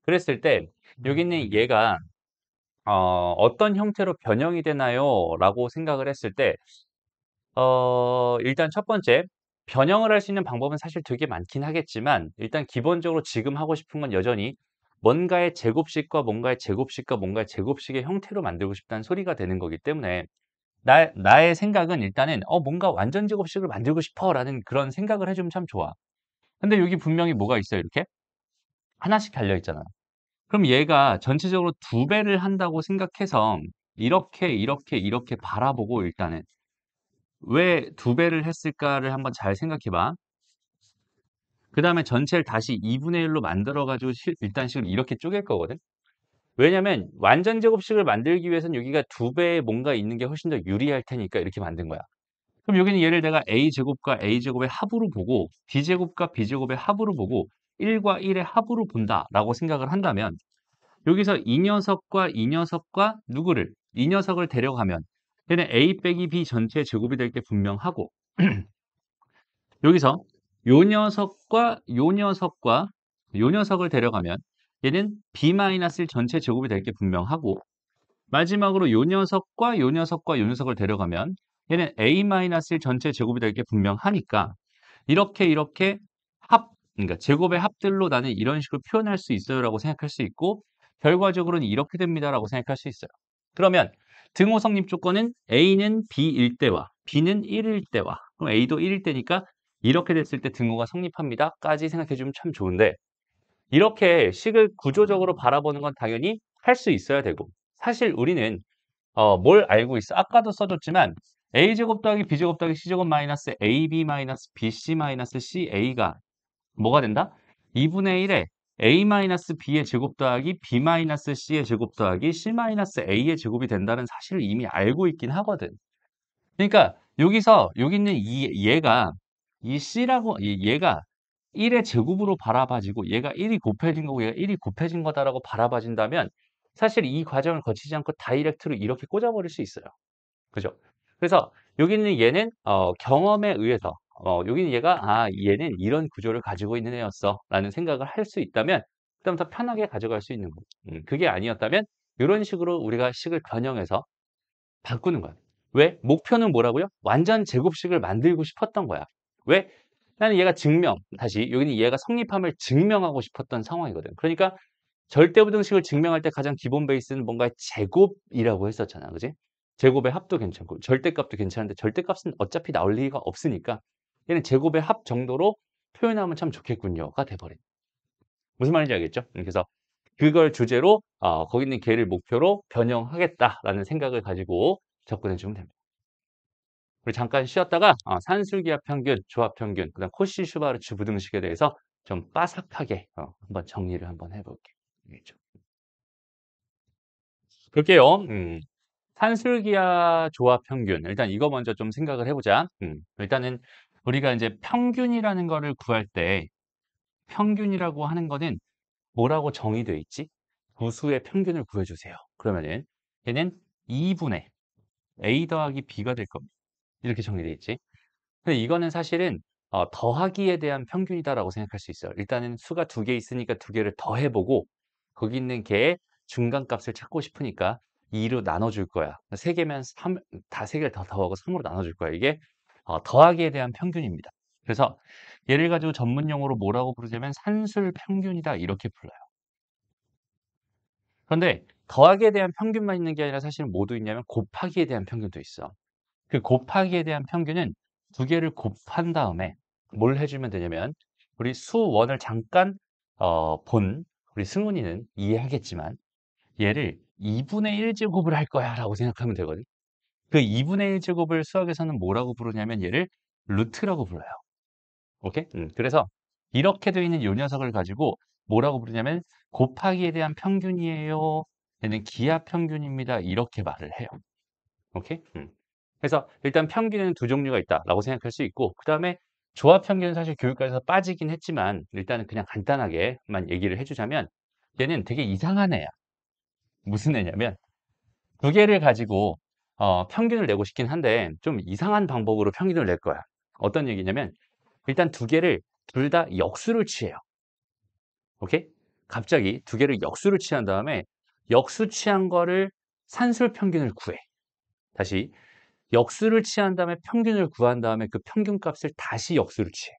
그랬을 때 여기는 얘가 어떤 형태로 변형이 되나요? 라고 생각을 했을 때 일단 첫 번째 변형을 할 수 있는 방법은 사실 되게 많긴 하겠지만 일단 기본적으로 지금 하고 싶은 건 여전히 뭔가의 제곱식과 뭔가의 제곱식과 뭔가의 제곱식의 형태로 만들고 싶다는 소리가 되는 거기 때문에 나의 생각은 일단은 뭔가 완전 제곱식을 만들고 싶어라는 그런 생각을 해주면 참 좋아. 근데 여기 분명히 뭐가 있어요, 이렇게? 하나씩 달려 있잖아. 그럼 얘가 전체적으로 2배를 한다고 생각해서 이렇게 바라보고 일단은 왜 2배를 했을까를 한번 잘 생각해 봐. 그 다음에 전체를 다시 2분의 1로 만들어가지고 일단 식을 이렇게 쪼갤 거거든. 왜냐면 완전 제곱식을 만들기 위해서는 여기가 2배의 뭔가 있는 게 훨씬 더 유리할 테니까 이렇게 만든 거야. 그럼 여기는 얘를 내가 a제곱과 a제곱의 합으로 보고 b제곱과 b제곱의 합으로 보고 1과 1의 합으로 본다라고 생각을 한다면 여기서 이 녀석과 누구를? 이 녀석을 데려가면 얘는 a 빼기 b 전체의 제곱이 될 게 분명하고 여기서 요 녀석과 요 녀석을 데려가면 얘는 b-1 전체 제곱이 될 게 분명하고 마지막으로 요 녀석과 요 녀석과 요 녀석을 데려가면 얘는 a-1 전체 제곱이 될 게 분명하니까 이렇게 그러니까 제곱의 합들로 나는 이런 식으로 표현할 수 있어요라고 생각할 수 있고 결과적으로는 이렇게 됩니다라고 생각할 수 있어요. 그러면 등호 성립 조건은 a는 b일 때와 b는 1일 때와 그럼 a도 1일 때니까 이렇게 됐을 때 등호가 성립합니다까지 생각해 주면 참 좋은데 이렇게 식을 구조적으로 바라보는 건 당연히 할 수 있어야 되고 사실 우리는 뭘 알고 있어? 아까도 써줬지만 a제곱 더하기 b제곱 더하기 c제곱 마이너스 ab 마이너스 bc 마이너스 ca가 뭐가 된다? 2분의 1에 a-b의 제곱 더하기 b-c의 제곱 더하기 c-a의 제곱이 된다는 사실을 이미 알고 있긴 하거든. 그러니까 여기 있는 얘가 이 c라고 얘가 1의 제곱으로 바라봐지고 얘가 1이 곱해진 거고 얘가 1이 곱해진 거다라고 바라봐진다면 사실 이 과정을 거치지 않고 다이렉트로 이렇게 꽂아버릴 수 있어요. 그죠? 그래서 여기 있는 얘는 경험에 의해서 여기는 얘는 이런 구조를 가지고 있는 애였어 라는 생각을 할 수 있다면 그다음부터 편하게 가져갈 수 있는 거. 그게 아니었다면 이런 식으로 우리가 식을 변형해서 바꾸는 거야. 왜? 목표는 뭐라고요? 완전 제곱식을 만들고 싶었던 거야. 왜? 나는 얘가 다시 여기는 얘가 성립함을 증명하고 싶었던 상황이거든. 그러니까 절대부등식을 증명할 때 가장 기본 베이스는 뭔가의 제곱이라고 했었잖아. 그지? 제곱의 합도 괜찮고 절대값도 괜찮은데 절대값은 어차피 나올 리가 없으니까 얘는 제곱의 합 정도로 표현하면 참 좋겠군요가 돼버린. 무슨 말인지 알겠죠? 그래서 그걸 주제로 거기 있는 걔를 목표로 변형하겠다라는 생각을 가지고 접근해 주면 됩니다. 우리 잠깐 쉬었다가 산술기압 평균, 조합 평균, 그다음 코시-슈바르츠 부등식에 대해서 좀 빠삭하게 한번 정리를 한번 해볼게요. 알겠죠? 볼게요. 산술기압 조합 평균. 일단 이거 먼저 좀 생각을 해보자. 일단은 우리가 이제 평균이라는 거를 구할 때 평균이라고 하는 거는 뭐라고 정의되어 있지? 부수의 평균을 구해주세요. 그러면은 얘는 2분의 A 더하기 B가 될 겁니다. 이렇게 정의되어 있지. 근데 이거는 사실은 더하기에 대한 평균이다라고 생각할 수 있어요. 일단은 수가 두 개 있으니까 두 개를 더해보고 거기 있는 개의 중간값을 찾고 싶으니까 2로 나눠줄 거야. 세 개면 3, 다 세 개를 더 더하고 3으로 나눠줄 거야. 이게 더하기에 대한 평균입니다. 그래서 얘를 가지고 전문용어로 뭐라고 부르냐면 산술 평균이다 이렇게 불러요. 그런데 더하기에 대한 평균만 있는 게 아니라 사실 뭐도 있냐면 곱하기에 대한 평균도 있어. 그 곱하기에 대한 평균은 두 개를 곱한 다음에 뭘 해주면 되냐면 우리 수원을 잠깐 본 우리 승훈이는 이해하겠지만 얘를 2분의 1제곱을 할 거야 라고 생각하면 되거든. 그 2분의 1제곱을 수학에서는 뭐라고 부르냐면 얘를 루트라고 불러요. 오케이? 그래서 이렇게 되어 있는 이 녀석을 가지고 뭐라고 부르냐면 곱하기에 대한 평균이에요. 얘는 기하 평균입니다. 이렇게 말을 해요. 오케이? 그래서 일단 평균에는 두 종류가 있다라고 생각할 수 있고 그 다음에 조합 평균은 사실 교육과에서 빠지긴 했지만 일단은 그냥 간단하게만 얘기를 해주자면 얘는 되게 이상한 애야. 무슨 애냐면 두 개를 가지고 평균을 내고 싶긴 한데 좀 이상한 방법으로 평균을 낼 거야. 어떤 얘기냐면 일단 두 개를 둘 다 역수를 취해요. 오케이? 갑자기 두 개를 역수를 취한 다음에 역수 취한 거를 산술 평균을 구해. 다시 역수를 취한 다음에 평균을 구한 다음에 그 평균값을 다시 역수를 취해.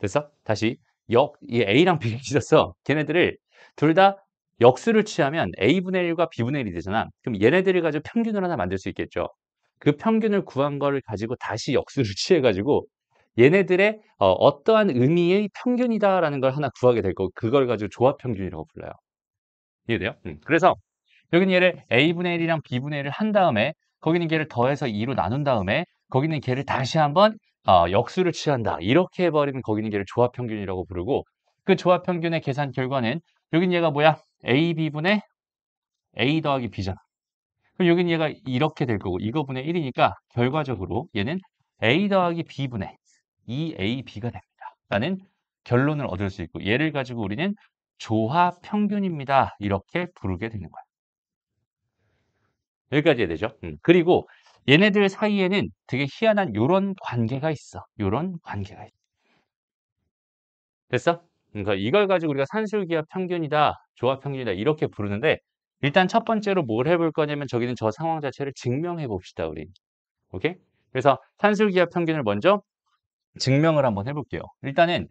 됐어? 다시 이 A랑 B를 찢었어. 걔네들을 둘 다 역수를 취하면 A분의 1과 B분의 1이 되잖아. 그럼 얘네들을 가지고 평균을 하나 만들 수 있겠죠. 그 평균을 구한 거를 가지고 다시 역수를 취해가지고 얘네들의 어떠한 의미의 평균이다라는 걸 하나 구하게 될 거고 그걸 가지고 조합 평균이라고 불러요. 이해돼요? 그래서 여기는 얘를 A분의 1이랑 B분의 1을 한 다음에 거기는 걔를 더해서 2로 나눈 다음에 거기는 걔를 다시 한번 역수를 취한다. 이렇게 해버리면 거기는 걔를 조합평균이라고 부르고 그 조합평균의 계산 결과는 여긴 얘가 뭐야? AB분의 A 더하기 B잖아. 그럼 여긴 얘가 이렇게 될 거고 이거분의 1이니까 결과적으로 얘는 A 더하기 B분의 2AB가 됩니다. 라는 결론을 얻을 수 있고 얘를 가지고 우리는 조합평균입니다. 이렇게 부르게 되는 거야. 여기까지 해야 되죠. 그리고 얘네들 사이에는 되게 희한한 요런 관계가 있어. 요런 관계가 있어. 됐어? 그러니까 이걸 가지고 우리가 산술기압 평균이다, 조합 평균이다 이렇게 부르는데 일단 첫 번째로 뭘 해볼 거냐면 저기는 저 상황 자체를 증명해 봅시다, 우리. 오케이? 그래서 산술기압 평균을 먼저 증명을 한번 해볼게요. 일단은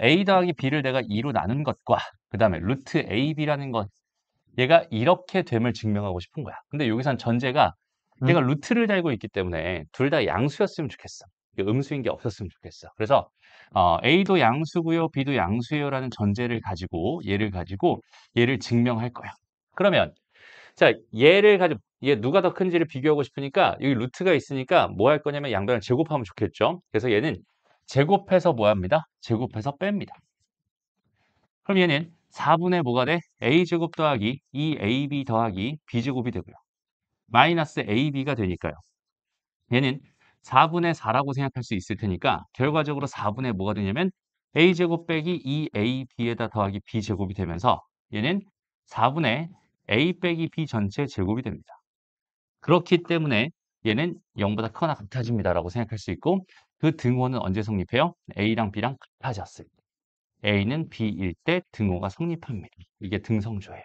A 더하기 B를 내가 2로 나눈 것과 그 다음에 루트 AB라는 것 얘가 이렇게 됨을 증명하고 싶은 거야. 근데 여기선 전제가 얘가 루트를 달고 있기 때문에 둘 다 양수였으면 좋겠어. 음수인 게 없었으면 좋겠어. 그래서 A도 양수고요, B도 양수예요라는 전제를 가지고 얘를 증명할 거야. 그러면 자 얘를 가지고 얘 누가 더 큰지를 비교하고 싶으니까 여기 루트가 있으니까 뭐 할 거냐면 양변을 제곱하면 좋겠죠. 그래서 얘는 제곱해서 뭐 합니다? 제곱해서 뺍니다. 그럼 얘는 4분의 뭐가 돼? a제곱 더하기 2ab 더하기 b제곱이 되고요. 마이너스 ab가 되니까요. 얘는 4분의 4라고 생각할 수 있을 테니까 결과적으로 4분의 뭐가 되냐면 a제곱 빼기 2ab에다 더하기 b제곱이 되면서 얘는 4분의 a 빼기 b 전체 제곱이 됩니다. 그렇기 때문에 얘는 0보다 크거나 같아집니다라고 생각할 수 있고 그 등호는 언제 성립해요? a랑 b랑 같아졌을 때. A는 B일 때 등호가 성립합니다. 이게 등성조예요.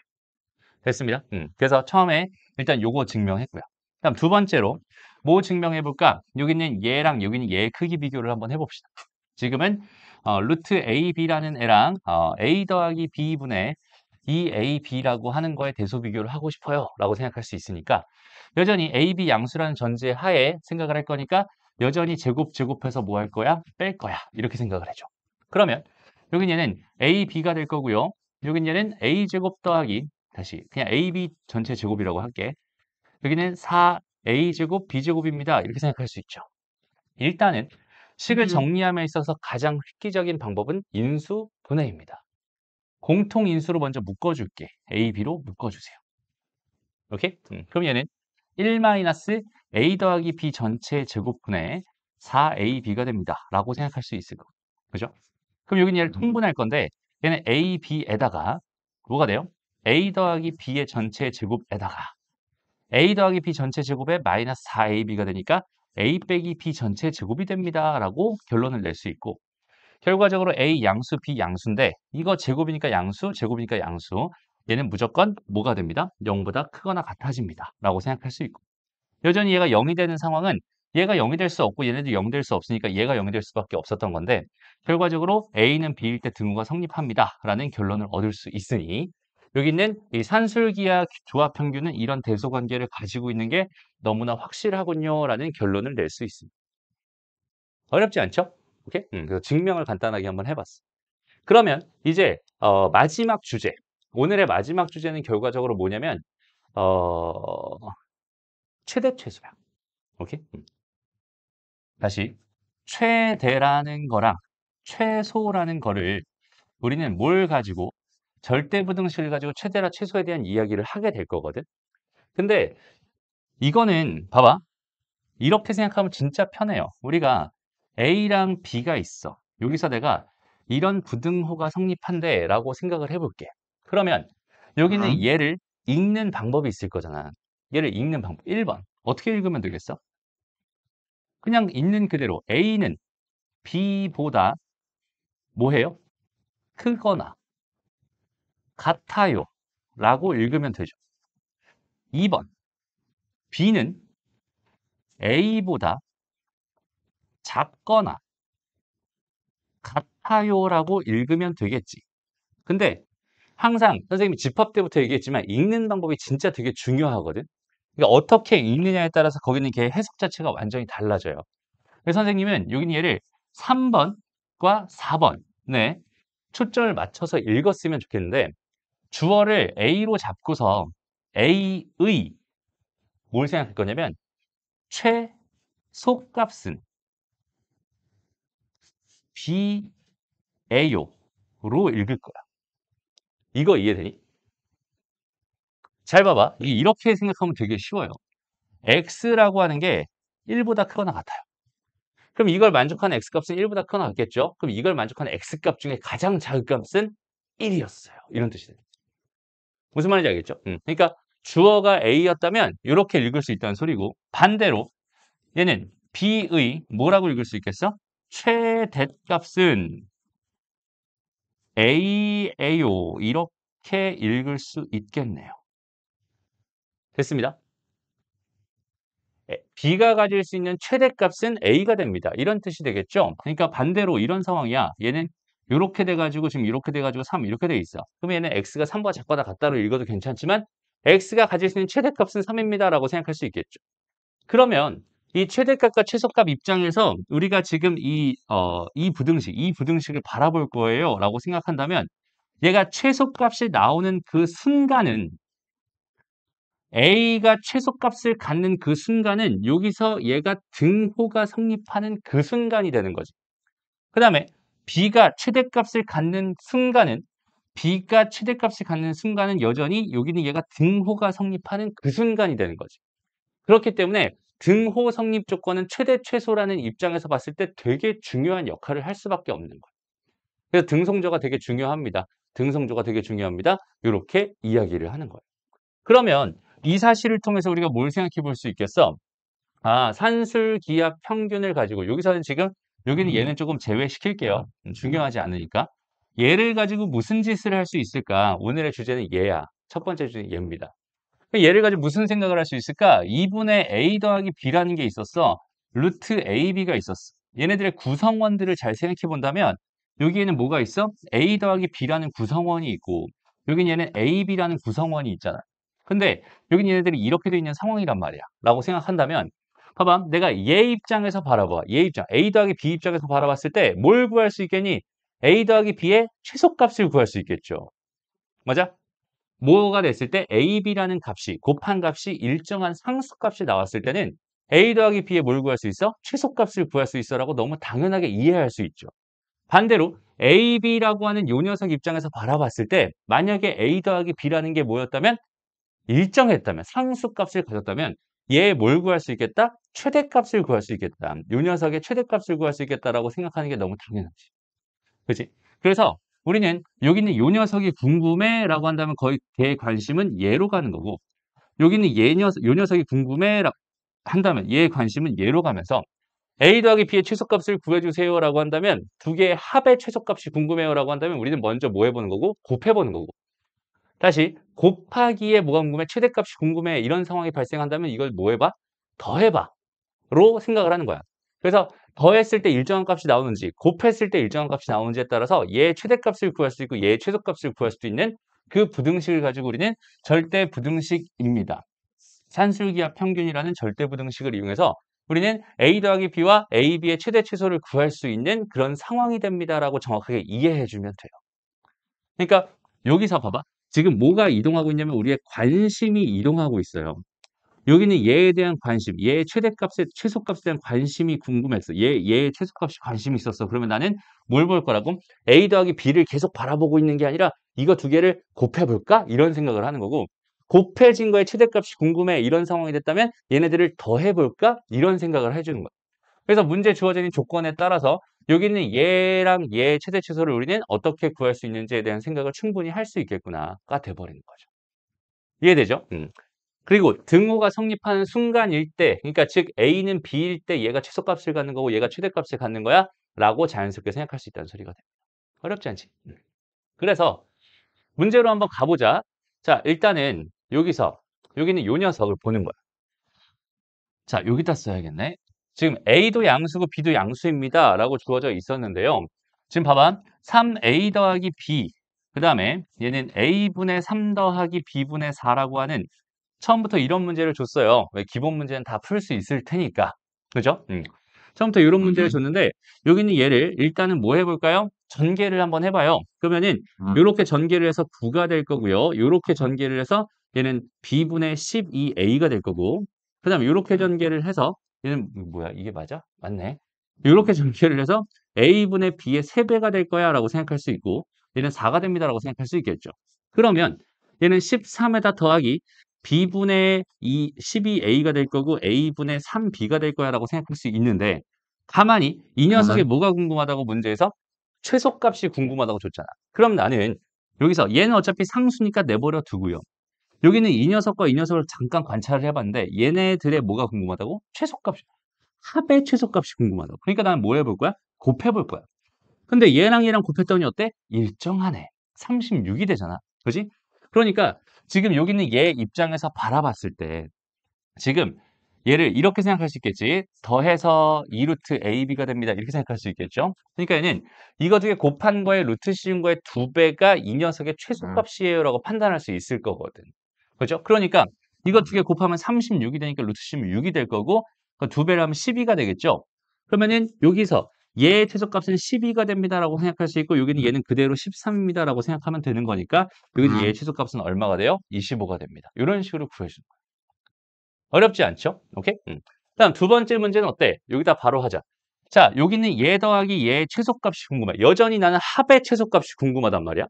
됐습니다. 그래서 처음에 일단 요거 증명했고요. 다음 두 번째로 뭐 증명해 볼까? 여기는 얘랑 여기는 얘의 크기 비교를 한번 해봅시다. 지금은 루트 AB라는 애랑 A 더하기 B분의 2AB라고 하는 거에 대소 비교를 하고 싶어요 라고 생각할 수 있으니까 여전히 AB 양수라는 전제 하에 생각을 할 거니까 여전히 제곱해서 뭐 할 거야? 뺄 거야. 이렇게 생각을 해줘. 그러면 여긴 얘는 AB가 될 거고요. 여긴 얘는 A제곱 더하기 다시 그냥 AB 전체 제곱이라고 할게. 여기는 4A제곱 B제곱입니다. 이렇게 생각할 수 있죠. 일단은 식을 정리함에 있어서 가장 획기적인 방법은 인수 분해입니다. 공통 인수로 먼저 묶어줄게. A, B로 묶어주세요. 오케이? 그럼 얘는 1-A 더하기 B 전체 제곱분의 4AB가 됩니다. 라고 생각할 수 있을 거고. 그죠? 그럼 여기는 얘를 통분할 건데 얘는 A, B에다가 뭐가 돼요? A 더하기 B의 전체 제곱에다가 A 더하기 B 전체 제곱에 마이너스 4AB가 되니까 A 빼기 B 전체 제곱이 됩니다. 라고 결론을 낼 수 있고 결과적으로 A 양수, B 양수인데 이거 제곱이니까 양수, 제곱이니까 양수 얘는 무조건 뭐가 됩니다? 0보다 크거나 같아집니다. 라고 생각할 수 있고 여전히 얘가 0이 되는 상황은 얘가 0이 될 수 없고 얘네도 0이 될 수 없으니까 얘가 0이 될 수밖에 없었던 건데 결과적으로 A는 B일 때 등호가 성립합니다. 라는 결론을 얻을 수 있으니 여기 있는 이 산술기하 조합평균은 이런 대소관계를 가지고 있는 게 너무나 확실하군요. 라는 결론을 낼 수 있습니다. 어렵지 않죠? 오케이? 그래서 증명을 간단하게 한번 해봤어. 그러면 이제 마지막 주제. 오늘의 마지막 주제는 결과적으로 뭐냐면 최대 최소야. 오케이? 다시 최대라는 거랑 최소라는 거를 우리는 뭘 가지고 절대부등식을 가지고 최대라 최소에 대한 이야기를 하게 될 거거든. 근데 이거는 봐봐. 이렇게 생각하면 진짜 편해요. 우리가 A랑 B가 있어. 여기서 내가 이런 부등호가 성립한대 라고 생각을 해볼게. 그러면 여기는 얘를 읽는 방법이 있을 거잖아. 얘를 읽는 방법. 1번. 어떻게 읽으면 되겠어? 그냥 있는 그대로 A는 B보다 뭐해요? 크거나 같아요 라고 읽으면 되죠. 2번. B는 A보다 작거나 같아요라고 읽으면 되겠지. 근데 항상 선생님이 집합 때부터 얘기했지만 읽는 방법이 진짜 되게 중요하거든. 그러니까 어떻게 읽느냐에 따라서 거기는 걔 해석 자체가 완전히 달라져요. 그래서 선생님은 여기 얘를 3번과 4번에 초점을 맞춰서 읽었으면 좋겠는데 주어를 A로 잡고서 A의 뭘 생각할 거냐면 최소값은 B예요로 읽을 거야. 이거 이해되니? 잘 봐봐. 이렇게 생각하면 되게 쉬워요. X라고 하는 게 1보다 크거나 같아요. 그럼 이걸 만족하는 X값은 1보다 크거나 같겠죠? 그럼 이걸 만족하는 X값 중에 가장 작은 값은 1이었어요. 이런 뜻이 돼요. 무슨 말인지 알겠죠? 그러니까 주어가 A였다면 이렇게 읽을 수 있다는 소리고 반대로 얘는 B의 뭐라고 읽을 수 있겠어? 최대값은 A예요. 이렇게 읽을 수 있겠네요. 됐습니다. B가 가질 수 있는 최대값은 A가 됩니다. 이런 뜻이 되겠죠? 그러니까 반대로 이런 상황이야. 얘는 이렇게 돼가지고 지금 이렇게 돼가지고 3 이렇게 돼 있어. 그러면 얘는 X가 3보다 작거나 같다로 읽어도 괜찮지만 X가 가질 수 있는 최대값은 3입니다. 라고 생각할 수 있겠죠. 그러면 이 최대값과 최소값 입장에서 우리가 지금 이 부등식을 바라볼 거예요. 라고 생각한다면 얘가 최소값이 나오는 그 순간은 A가 최소값을 갖는 그 순간은 여기서 얘가 등호가 성립하는 그 순간이 되는 거지. 그 다음에 B가 최대값을 갖는 순간은 여전히 여기는 얘가 등호가 성립하는 그 순간이 되는 거지. 그렇기 때문에 등호 성립 조건은 최대 최소라는 입장에서 봤을 때 되게 중요한 역할을 할 수밖에 없는 거예요. 그래서 등성조가 되게 중요합니다. 이렇게 이야기를 하는 거예요. 그러면 이 사실을 통해서 우리가 뭘 생각해 볼 수 있겠어? 산술기하 평균을 가지고 여기서는 지금 여기는 얘는 조금 제외시킬게요. 중요하지 않으니까. 얘를 가지고 무슨 짓을 할 수 있을까? 오늘의 주제는 얘야. 첫 번째 중에 얘입니다. 얘를 가지고 무슨 생각을 할 수 있을까? 2분의 a 더하기 b라는 게 있었어. 루트 ab가 있었어. 얘네들의 구성원들을 잘 생각해 본다면 여기에는 뭐가 있어? a 더하기 b라는 구성원이 있고 여긴 얘는 ab라는 구성원이 있잖아. 근데 여긴 얘네들이 이렇게 돼 있는 상황이란 말이야. 라고 생각한다면 봐봐. 내가 얘 입장에서 바라봐. 얘 입장. a 더하기 b 입장에서 바라봤을 때 뭘 구할 수 있겠니? a 더하기 b의 최소값을 구할 수 있겠죠. 맞아? 뭐가 됐을 때 a, b라는 값이 곱한 값이 일정한 상수값이 나왔을 때는 a 더하기 b에 뭘 구할 수 있어? 최소값을 구할 수 있어라고 너무 당연하게 이해할 수 있죠. 반대로 a, b라고 하는 요 녀석 입장에서 바라봤을 때 만약에 a 더하기 b라는 게 뭐였다면 일정했다면 상수값을 가졌다면 얘 뭘 구할 수 있겠다? 최대값을 구할 수 있겠다. 요 녀석의 최대값을 구할 수 있겠다라고 생각하는 게 너무 당연하지. 그치? 그래서 우리는 여기 있는 요 녀석이 궁금해라고 한다면 거의 걔의 관심은 얘로 가는 거고 여기 있는 요 녀석이 궁금해라고 한다면 얘의 관심은 얘로 가면서 a 더하기 b의 최소값을 구해주세요라고 한다면 두 개의 합의 최소값이 궁금해요라고 한다면 우리는 먼저 뭐 해보는 거고 곱해보는 거고 다시 곱하기에 뭐가 궁금해? 최대값이 궁금해. 이런 상황이 발생한다면 이걸 뭐 해봐? 더해봐. 로 생각을 하는 거야. 그래서 더했을 때 일정한 값이 나오는지 곱했을 때 일정한 값이 나오는지에 따라서 얘의 최대값을 구할 수 있고 얘의 최소값을 구할 수도 있는 그 부등식을 가지고 우리는 절대 부등식입니다. 산술기하 평균이라는 절대 부등식을 이용해서 우리는 a 더하기 b와 a, b의 최대 최소를 구할 수 있는 그런 상황이 됩니다라고 정확하게 이해해 주면 돼요. 그러니까 여기서 봐봐. 지금 뭐가 이동하고 있냐면 우리의 관심이 이동하고 있어요. 여기는 얘에 대한 관심, 얘의 최대값에 최소값에 대한 관심이 궁금했어. 얘의 최소값이 관심이 있었어. 그러면 나는 뭘 볼 거라고? a 더하기 b를 계속 바라보고 있는 게 아니라 이거 두 개를 곱해볼까? 이런 생각을 하는 거고 곱해진 거의 최대값이 궁금해. 이런 상황이 됐다면 얘네들을 더해볼까? 이런 생각을 해주는 거야. 그래서 문제 주어진 조건에 따라서 여기 있는 얘랑 얘의 최대 최소를 우리는 어떻게 구할 수 있는지에 대한 생각을 충분히 할 수 있겠구나가 돼버리는 거죠. 이해되죠? 그리고 등호가 성립하는 순간일 때, 그러니까 즉 A는 B일 때 얘가 최소값을 갖는 거고 얘가 최대값을 갖는 거야 라고 자연스럽게 생각할 수 있다는 소리가 됩니다. 어렵지 않지? 그래서 문제로 한번 가보자. 자, 일단은 여기서 여기는 요 녀석을 보는 거야. 자, 여기다 써야겠네. 지금 A도 양수고 B도 양수입니다 라고 주어져 있었는데요. 지금 봐봐. 3A 더하기 B 그 다음에 얘는 A분의 3 더하기 B분의 4라고 하는 처음부터 이런 문제를 줬어요. 왜 기본 문제는 다 풀 수 있을 테니까. 그죠? 처음부터 이런 문제를 줬는데 여기는 얘를 일단은 뭐 해볼까요? 전개를 한번 해봐요. 그러면은 이렇게 전개를 해서 9가 될 거고요. 이렇게 전개를 해서 얘는 B분의 12A가 될 거고 그 다음에 이렇게 전개를 해서 얘는 뭐야? 이게 맞아? 맞네. 이렇게 전개를 해서 A분의 B의 3배가 될 거야 라고 생각할 수 있고 얘는 4가 됩니다 라고 생각할 수 있겠죠. 그러면 얘는 13에다 더하기 B분의 12A가 될 거고 A분의 3B가 될 거야 라고 생각할 수 있는데 가만히 이 녀석의 뭐가 궁금하다고 문제에서 최소값이 궁금하다고 줬잖아. 그럼 나는 여기서 얘는 어차피 상수니까 내버려 두고요. 여기는 이 녀석과 이 녀석을 잠깐 관찰을 해봤는데 얘네들의 뭐가 궁금하다고? 최소값, 합의 최소값이 궁금하다고. 그러니까 나는 뭐 해볼 거야? 곱해볼 거야. 근데 얘랑 얘랑 곱했더니 어때? 일정하네. 36이 되잖아. 그지? 그러니까 지금 여기 있는 얘 입장에서 바라봤을 때 지금 얘를 이렇게 생각할 수 있겠지. 더해서 2루트 AB가 됩니다. 이렇게 생각할 수 있겠죠. 그러니까 얘는 이거 두 개 곱한 거에 루트 씌운 거의 2배가 이 녀석의 최소값이에요 라고 판단할 수 있을 거거든. 그죠? 그러니까 이거 두 개 곱하면 36이 되니까 루트 씌우면 6이 될 거고 2배를 하면 12가 되겠죠. 그러면은 여기서 얘의 최소값은 12가 됩니다라고 생각할 수 있고 여기는 얘는 그대로 13입니다라고 생각하면 되는 거니까 여기는 얘의 최소값은 얼마가 돼요? 25가 됩니다. 이런 식으로 구해주는 거예요. 어렵지 않죠? 오케이? 다음 두 번째 문제는 어때? 여기다 바로 하자. 자, 여기는 얘 더하기 얘의 최소값이 궁금해. 여전히 나는 합의 최소값이 궁금하단 말이야.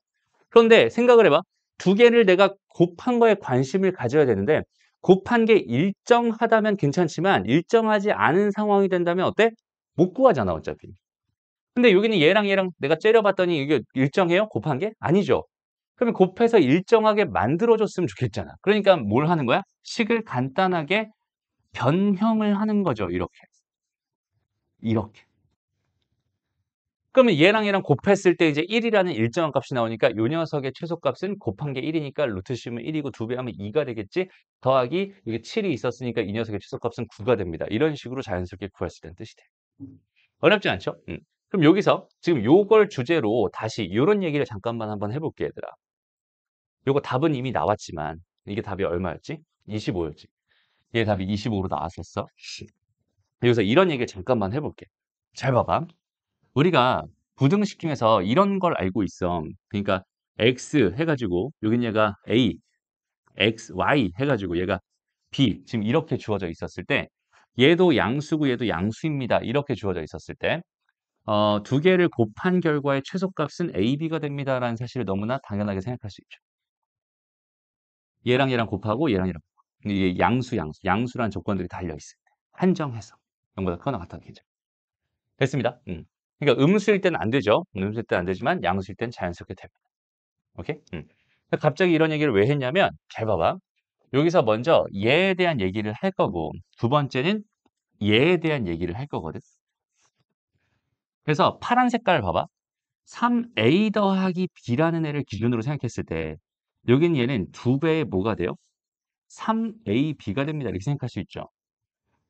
그런데 생각을 해봐. 두 개를 내가 곱한 거에 관심을 가져야 되는데 곱한 게 일정하다면 괜찮지만 일정하지 않은 상황이 된다면 어때? 못 구하잖아 어차피. 근데 여기는 얘랑 얘랑 내가 째려봤더니 이게 일정해요? 곱한 게? 아니죠. 그러면 곱해서 일정하게 만들어줬으면 좋겠잖아. 그러니까 뭘 하는 거야? 식을 간단하게 변형을 하는 거죠. 이렇게. 이렇게. 그러면 얘랑 곱했을 때 이제 1이라는 일정한 값이 나오니까 요 녀석의 최소값은 곱한 게 1이니까 루트 씌우면 1이고 2배 하면 2가 되겠지? 더하기 이게 7이 있었으니까 이 녀석의 최소값은 9가 됩니다. 이런 식으로 자연스럽게 구할 수 있다는 뜻이 돼. 어렵지 않죠? 그럼 여기서 지금 요걸 주제로 다시 요런 얘기를 잠깐만 한번 해볼게, 얘들아. 요거 답은 이미 나왔지만 이게 답이 얼마였지? 25였지. 얘 답이 25로 나왔었어. 여기서 이런 얘기를 잠깐만 해볼게. 잘 봐봐. 우리가 부등식 중에서 이런 걸 알고 있어. 그러니까 x 해가지고 여긴 얘가 a, x, y 해가지고 얘가 b 지금 이렇게 주어져 있었을 때 얘도 양수고 얘도 양수입니다. 이렇게 주어져 있었을 때 두 개를 곱한 결과의 최소값은 a, b가 됩니다라는 사실을 너무나 당연하게 생각할 수 있죠. 얘랑 얘랑 곱하고 얘랑 얘랑 곱하고. 이게 양수란 조건들이 달려있을 때 한정해서 0보다 크거나 같아도 괜찮아요. 됐습니다. 그러니까 음수일 때는 안 되죠. 음수일 때는 안 되지만 양수일 때는 자연스럽게 됩니다. 오케이? 갑자기 이런 얘기를 왜 했냐면 잘 봐봐. 여기서 먼저 얘에 대한 얘기를 할 거고 두 번째는 얘에 대한 얘기를 할 거거든. 그래서 파란 색깔을 봐봐. 3a 더하기 b라는 애를 기준으로 생각했을 때 여긴 얘는 2배의 뭐가 돼요? 3ab가 됩니다. 이렇게 생각할 수 있죠.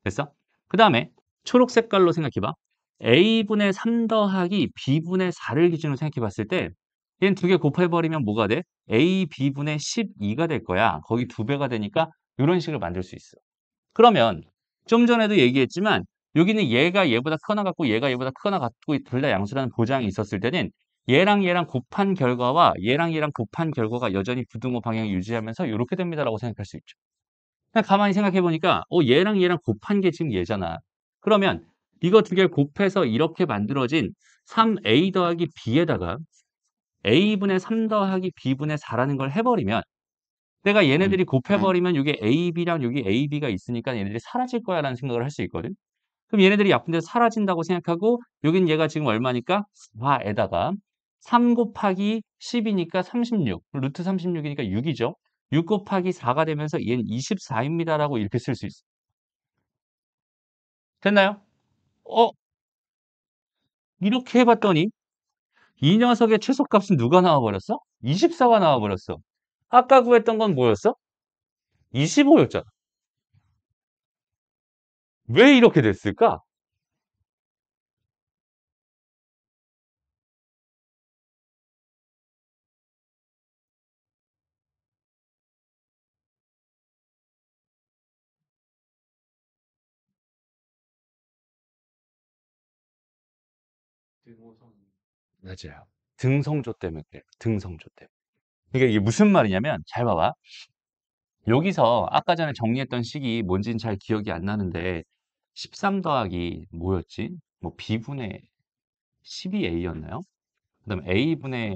됐어? 그 다음에 초록 색깔로 생각해봐. a분의 3 더하기 b분의 4를 기준으로 생각해 봤을 때 얘는 두 개 곱해버리면 뭐가 돼? a, b분의 12가 될 거야. 거기 2배가 되니까 이런 식으로 만들 수 있어. 그러면 좀 전에도 얘기했지만 여기는 얘가 얘보다 크거나 같고 얘가 얘보다 크거나 같고 둘 다 양수라는 보장이 있었을 때는 얘랑 얘랑 곱한 결과와 얘랑 얘랑 곱한 결과가 여전히 부등호 방향을 유지하면서 이렇게 됩니다라고 생각할 수 있죠. 그냥 가만히 생각해 보니까 얘랑 얘랑 곱한 게 지금 얘잖아. 그러면 이거 두 개를 곱해서 이렇게 만들어진 3a 더하기 b에다가 a분의 3 더하기 b분의 4라는 걸 해버리면 내가 얘네들이 곱해버리면 이게 ab랑 여기 ab가 있으니까 얘네들이 사라질 거야 라는 생각을 할 수 있거든. 그럼 얘네들이 약분돼서 사라진다고 생각하고 여긴 얘가 지금 얼마니까 4에다가 3 곱하기 10이니까 36 루트 36이니까 6이죠. 6 곱하기 4가 되면서 얘는 24입니다라고 이렇게 쓸 수 있어. 됐나요? 이렇게 해봤더니 이 녀석의 최소값은 누가 나와버렸어? 24가 나와버렸어. 아까 구했던 건 뭐였어? 25였잖아. 왜 이렇게 됐을까? 맞아요. 등성조 때문에 그래요. 등성조 때문에. 그러니까 이게 무슨 말이냐면 잘 봐봐. 여기서 아까 전에 정리했던 식이 뭔지는 잘 기억이 안 나는데 13 더하기 뭐였지? 뭐 b분의 12a였나요? 그 다음에 a분의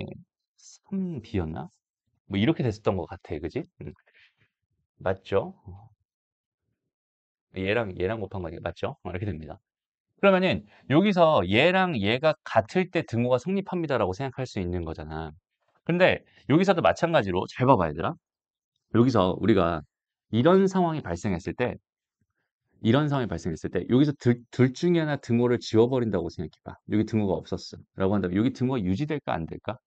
3b였나? 뭐 이렇게 됐었던 것 같아. 그지? 맞죠? 얘랑 곱한 거니까 맞죠? 이렇게 됩니다. 그러면은 여기서 얘랑 얘가 같을 때 등호가 성립합니다라고 생각할 수 있는 거잖아. 근데 여기서도 마찬가지로 잘 봐봐 얘들아. 여기서 우리가 이런 상황이 발생했을 때 여기서 둘 중에 하나 등호를 지워버린다고 생각해봐. 여기 등호가 없었어. 라고 한다면 여기 등호가 유지될까 안 될까?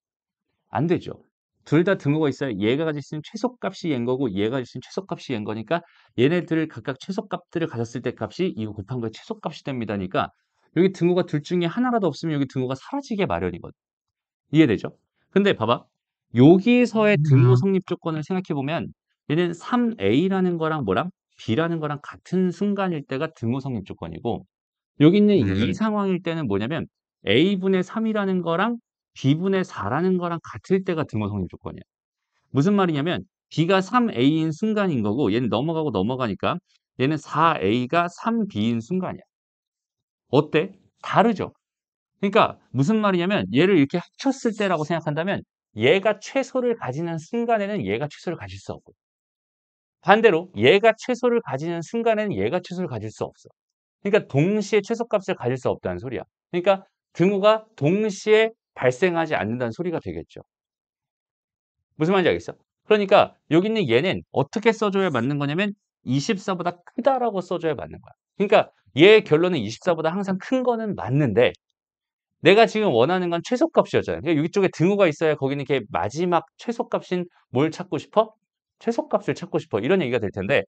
안 되죠. 둘 다 등호가 있어야 얘가 가질 수 있는 최소값이 얘인 거고 얘가 가질 수 있는 최소값이 얘인 거니까 얘네들 각각 최소값들을 가졌을 때 값이 이거 곱한 거의 최소값이 됩니다니까 여기 등호가 둘 중에 하나라도 없으면 여기 등호가 사라지게 마련이거든. 이해되죠? 근데 봐봐. 여기서의 등호 성립 조건을 생각해 보면 얘는 3a라는 거랑 뭐랑 b라는 거랑 같은 순간일 때가 등호 성립 조건이고 여기 있는 이 상황일 때는 뭐냐면 a분의 3이라는 거랑 b분의 4라는 거랑 같을 때가 등호 성립 조건이야. 무슨 말이냐면 b가 3a인 순간인 거고 얘는 넘어가고 넘어가니까 얘는 4a가 3b인 순간이야. 어때? 다르죠? 그러니까 무슨 말이냐면 얘를 이렇게 합쳤을 때라고 생각한다면 얘가 최소를 가지는 순간에는 얘가 최소를 가질 수 없고 반대로 얘가 최소를 가지는 순간에는 얘가 최소를 가질 수 없어. 그러니까 동시에 최소값을 가질 수 없다는 소리야. 그러니까 등호가 동시에 발생하지 않는다는 소리가 되겠죠. 무슨 말인지 알겠어? 그러니까 여기 있는 얘는 어떻게 써줘야 맞는 거냐면 24보다 크다라고 써줘야 맞는 거야. 그러니까 얘의 결론은 24보다 항상 큰 거는 맞는데 내가 지금 원하는 건 최소값이었잖아요. 그러니까 이쪽에 등호가 있어야 거기는 이렇게 마지막 최소값인 뭘 찾고 싶어? 최소값을 찾고 싶어. 이런 얘기가 될 텐데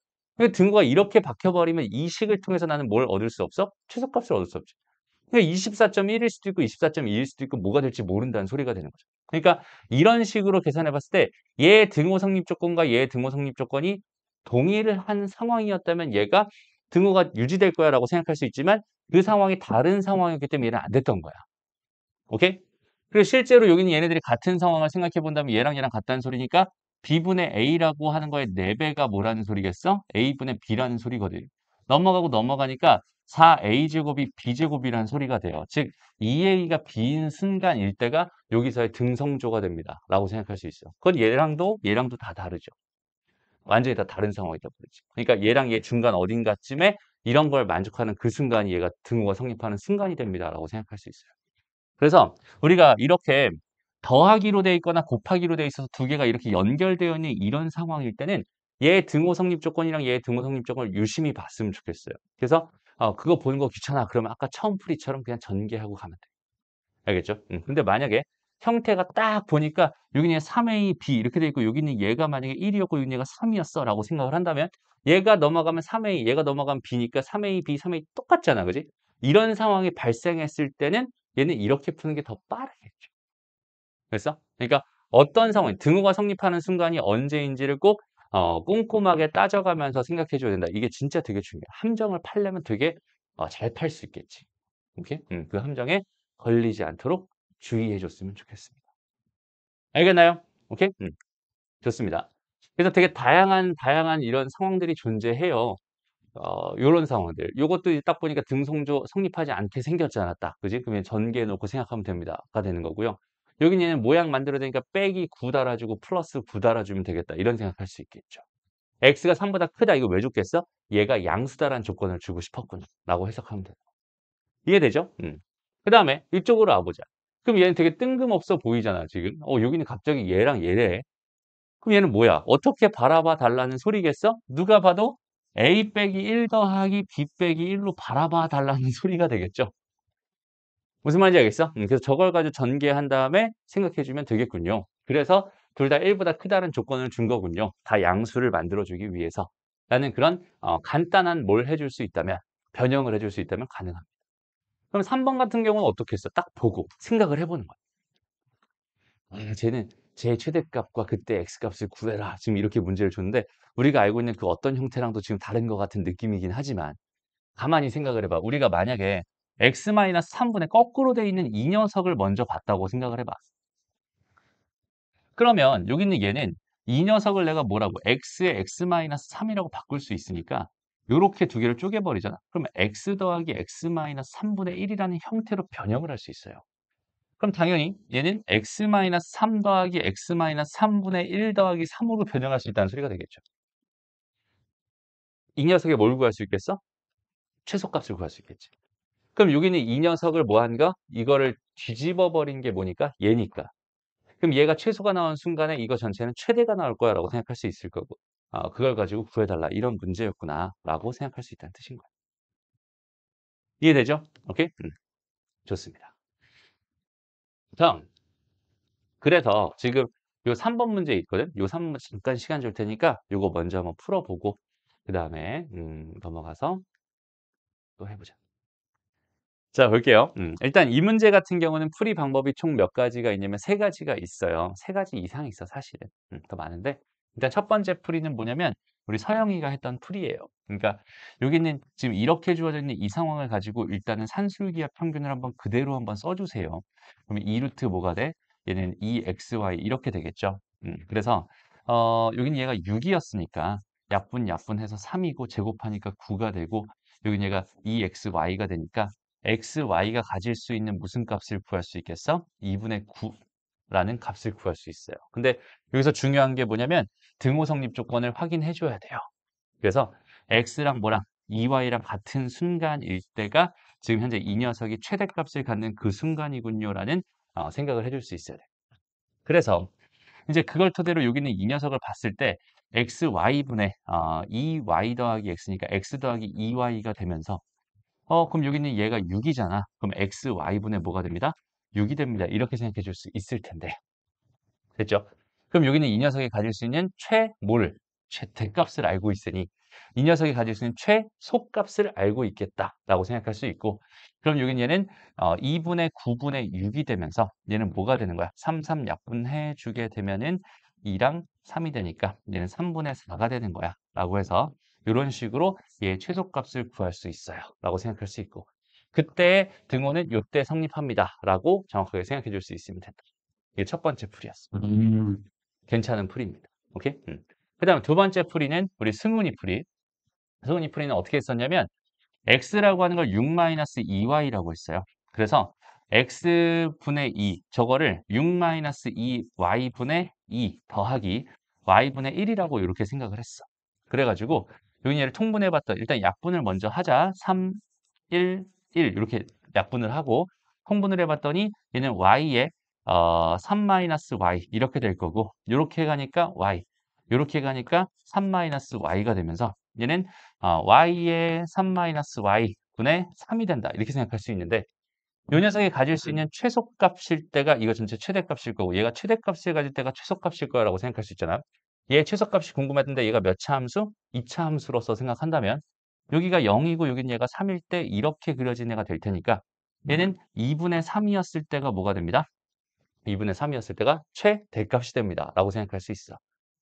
등호가 이렇게 박혀버리면 이 식을 통해서 나는 뭘 얻을 수 없어? 최소값을 얻을 수 없지. 그러니까 24.1일 수도 있고 24.2일 수도 있고 뭐가 될지 모른다는 소리가 되는 거죠. 그러니까 이런 식으로 계산해 봤을 때 얘 등호 성립 조건과 얘 등호 성립 조건이 동일한 상황이었다면 얘가 등호가 유지될 거야라고 생각할 수 있지만 그 상황이 다른 상황이었기 때문에 얘는 안 됐던 거야. 오케이? 그리고 실제로 여기는 얘네들이 같은 상황을 생각해 본다면 얘랑 얘랑 같다는 소리니까 B분의 A라고 하는 거의 4배가 뭐라는 소리겠어? A분의 B라는 소리거든. 넘어가고 넘어가니까 4A제곱이 B제곱이라는 소리가 돼요. 즉 2A가 B인 순간일 때가 여기서의 등성조가 됩니다. 라고 생각할 수 있어. 그건 얘랑도 다 다르죠. 완전히 다 다른 상황이다 보지. 그러니까 얘랑 얘 중간 어딘가쯤에 이런 걸 만족하는 그 순간이 얘가 등호가 성립하는 순간이 됩니다. 라고 생각할 수 있어요. 그래서 우리가 이렇게 더하기로 돼 있거나 곱하기로 돼 있어서 두 개가 이렇게 연결되어 있는 이런 상황일 때는 얘 등호 성립 조건이랑 얘 등호 성립 조건을 유심히 봤으면 좋겠어요. 그래서 그거 보는 거 귀찮아. 그러면 아까 처음 풀이처럼 그냥 전개하고 가면 돼. 알겠죠? 근데 만약에 형태가 딱 보니까 여기는 3A, B 이렇게 돼 있고 여기는 얘가 만약에 1이었고 여기는 얘가 3이었어 라고 생각을 한다면 얘가 넘어가면 3A, 얘가 넘어가면 B니까 3A, B, 3A 똑같잖아. 그지? 이런 상황이 발생했을 때는 얘는 이렇게 푸는 게 더 빠르겠죠. 그래서 그러니까 어떤 상황, 등호가 성립하는 순간이 언제인지를 꼭 꼼꼼하게 따져가면서 생각해 줘야 된다. 이게 진짜 되게 중요해. 함정을 팔려면 되게 잘 팔 수 있겠지. 오케이? 그 함정에 걸리지 않도록 주의해 줬으면 좋겠습니다. 알겠나요? 오케이? 좋습니다. 그래서 되게 다양한 이런 상황들이 존재해요. 요런 상황들. 요것도 이제 딱 보니까 등성조 성립하지 않게 생겼잖아, 딱. 그지? 그러면 전개해 놓고 생각하면 됩니다.가 되는 거고요. 여기는 얘는 모양 만들어야 되니까 빼기 9 달아주고 플러스 9 달아주면 되겠다. 이런 생각할 수 있겠죠. x가 3보다 크다. 이거 왜 줬겠어? 얘가 양수다라는 조건을 주고 싶었구나. 라고 해석하면 돼요. 이해되죠? 그 다음에 이쪽으로 와보자. 그럼 얘는 되게 뜬금없어 보이잖아, 지금. 여기는 갑자기 얘랑 얘래. 그럼 얘는 뭐야? 어떻게 바라봐 달라는 소리겠어? 누가 봐도 A 빼기 1 더하기 B 빼기 1로 바라봐 달라는 소리가 되겠죠? 무슨 말인지 알겠어? 그래서 저걸 가지고 전개한 다음에 생각해주면 되겠군요. 그래서 둘 다 1보다 크다는 조건을 준 거군요. 다 양수를 만들어주기 위해서. 라는 그런 간단한 뭘 해줄 수 있다면, 변형을 해줄 수 있다면 가능합니다. 그럼 3번 같은 경우는 어떻게 했어? 딱 보고 생각을 해보는 거야. 쟤는 제 최대값과 그때 x값을 구해라. 지금 이렇게 문제를 줬는데 우리가 알고 있는 그 어떤 형태랑도 지금 다른 것 같은 느낌이긴 하지만 가만히 생각을 해봐. 우리가 만약에 x-3분의 거꾸로 돼 있는 이 녀석을 먼저 봤다고 생각을 해봐. 그러면 여기 있는 얘는 이 녀석을 내가 뭐라고 x의 x-3이라고 바꿀 수 있으니까 요렇게 두 개를 쪼개버리잖아. 그러면 x 더하기 x-3분의 1이라는 형태로 변형을 할 수 있어요. 그럼 당연히 얘는 x-3 더하기 x-3분의 1 더하기 3으로 변형할 수 있다는 소리가 되겠죠. 이 녀석의 뭘 구할 수 있겠어? 최소값을 구할 수 있겠지. 그럼 여기는 이 녀석을 뭐 한가? 이거를 뒤집어 버린 게 뭐니까? 얘니까. 그럼 얘가 최소가 나온 순간에 이거 전체는 최대가 나올 거야 라고 생각할 수 있을 거고 그걸 가지고 구해달라 이런 문제였구나 라고 생각할 수 있다는 뜻인 거야. 이해되죠? 오케이? 좋습니다. 다음 그래서 지금 요 3번 문제 있거든? 요 3번 잠깐 시간 줄 테니까 요거 먼저 한번 풀어보고 그 다음에 넘어가서 또 해보자. 자, 볼게요. 일단 이 문제 같은 경우는 풀이 방법이 총 몇 가지가 있냐면 세 가지가 있어요. 세 가지 이상 있어, 사실은. 더 많은데. 일단 첫 번째 풀이는 뭐냐면 우리 서영이가 했던 풀이에요. 그러니까 여기는 지금 이렇게 주어져 있는 이 상황을 가지고 일단은 산술기압 평균을 한번 그대로 한번 써주세요. 그러면 2루트 뭐가 돼? 얘는 2xy 이렇게 되겠죠. 그래서 여기는 얘가 6이었으니까 약분해서 3이고 제곱하니까 9가 되고 여기는 얘가 2xy가 되니까 xy가 가질 수 있는 무슨 값을 구할 수 있겠어? 2분의 9라는 값을 구할 수 있어요. 근데 여기서 중요한 게 뭐냐면 등호 성립 조건을 확인해 줘야 돼요. 그래서 x랑 뭐랑 2y랑 같은 순간일 때가 지금 현재 이 녀석이 최대값을 갖는 그 순간이군요라는 생각을 해줄 수 있어야 돼요. 그래서 이제 그걸 토대로 여기는 이 녀석을 봤을 때 xy분의 2y 더하기 x니까 x 더하기 2y가 되면서 그럼 여기는 얘가 6이잖아. 그럼 xy분의 뭐가 됩니다? 6이 됩니다. 이렇게 생각해 줄 수 있을 텐데. 됐죠? 그럼 여기는 이 녀석이 가질 수 있는 최대값을 알고 있으니 이 녀석이 가질 수 있는 최소값을 알고 있겠다라고 생각할 수 있고, 그럼 여기는 얘는 2분의 9분의 6이 되면서 얘는 뭐가 되는 거야? 3, 3 약분해 주게 되면은 2랑 3이 되니까 얘는 3분의 4가 되는 거야 라고 해서 이런 식으로 얘의 최소값을 구할 수 있어요 라고 생각할 수 있고, 그때 등호는 요때 성립합니다 라고 정확하게 생각해 줄 수 있으면 된다. 이게 첫 번째 풀이였어. 괜찮은 풀이입니다. 오케이? 그 다음 두 번째 풀이는 우리 승훈이 풀이. 승훈이 풀이는 어떻게 했었냐면 x라고 하는 걸 6-2y라고 했어요. 그래서 x분의 2 저거를 6-2y분의 2 더하기 y분의 1이라고 이렇게 생각을 했어. 그래가지고 여기 얘를 통분해봤더니 일단 약분을 먼저 하자. 3, 1, 1 이렇게 약분을 하고 통분을 해봤더니 얘는 y에 3-y 이렇게 될 거고, 이렇게 가니까 y, 이렇게 가니까 3-y가 되면서 얘는 y의 3-y 분의 3이 된다 이렇게 생각할 수 있는데, 이 녀석이 가질 수 있는 최소값일 때가 이거 전체 최대값일 거고, 얘가 최대값을 가질 때가 최소값일 거라고 생각할 수 있잖아. 얘 최소값이 궁금했는데 얘가 몇 차 함수? 2차 함수로서 생각한다면 여기가 0이고 여긴 얘가 3일 때 이렇게 그려진 애가 될 테니까 얘는 2분의 3이었을 때가 뭐가 됩니다? 2분의 3이었을 때가 최대값이 됩니다 라고 생각할 수 있어.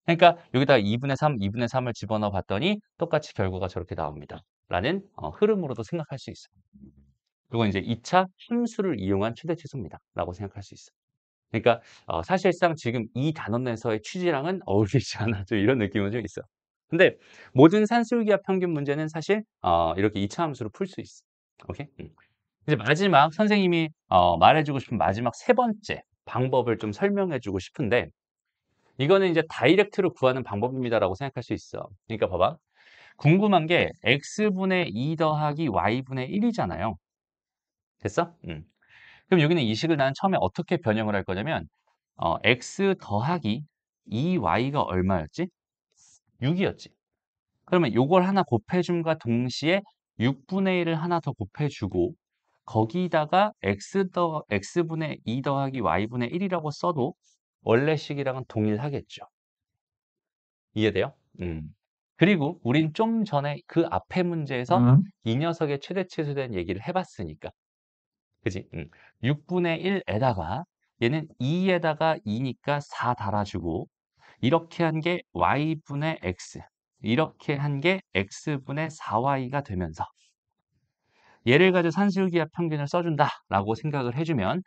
그러니까 여기다가 2분의 3, 2분의 3을 집어넣어 봤더니 똑같이 결과가 저렇게 나옵니다 라는 흐름으로도 생각할 수 있어. 이건 이제 2차 함수를 이용한 최대 최소입니다 라고 생각할 수 있어. 그러니까 사실상 지금 이 단원에서의 취지랑은 어울리지 않아. 좀 이런 느낌은 좀 있어. 근데 모든 산술기하 평균 문제는 사실 이렇게 2차 함수로 풀 수 있어. 오케이? 이제 마지막 선생님이 말해주고 싶은 마지막 세 번째 방법을 좀 설명해주고 싶은데, 이거는 이제 다이렉트로 구하는 방법입니다라고 생각할 수 있어. 그러니까 봐봐. 궁금한 게 x분의 2 더하기 y분의 1이잖아요. 됐어? 그럼 여기는 이 식을 나는 처음에 어떻게 변형을 할 거냐면 x 더하기 2y가 얼마였지? 6이었지. 그러면 요걸 하나 곱해줌과 동시에 6분의 1을 하나 더 곱해주고 거기다가 x분의 2 더하기 y분의 1이라고 써도 원래 식이랑은 동일하겠죠. 이해돼요? 그리고 우린 좀 전에 그 앞에 문제에서 이 녀석의 최대치에 대한 얘기를 해봤으니까. 그지? 6분의 1에다가 얘는 2에다가 2니까 4 달아주고, 이렇게 한 게 y분의 x, 이렇게 한 게 x분의 4y가 되면서 얘를 가지고 산술기하 평균을 써준다라고 생각을 해주면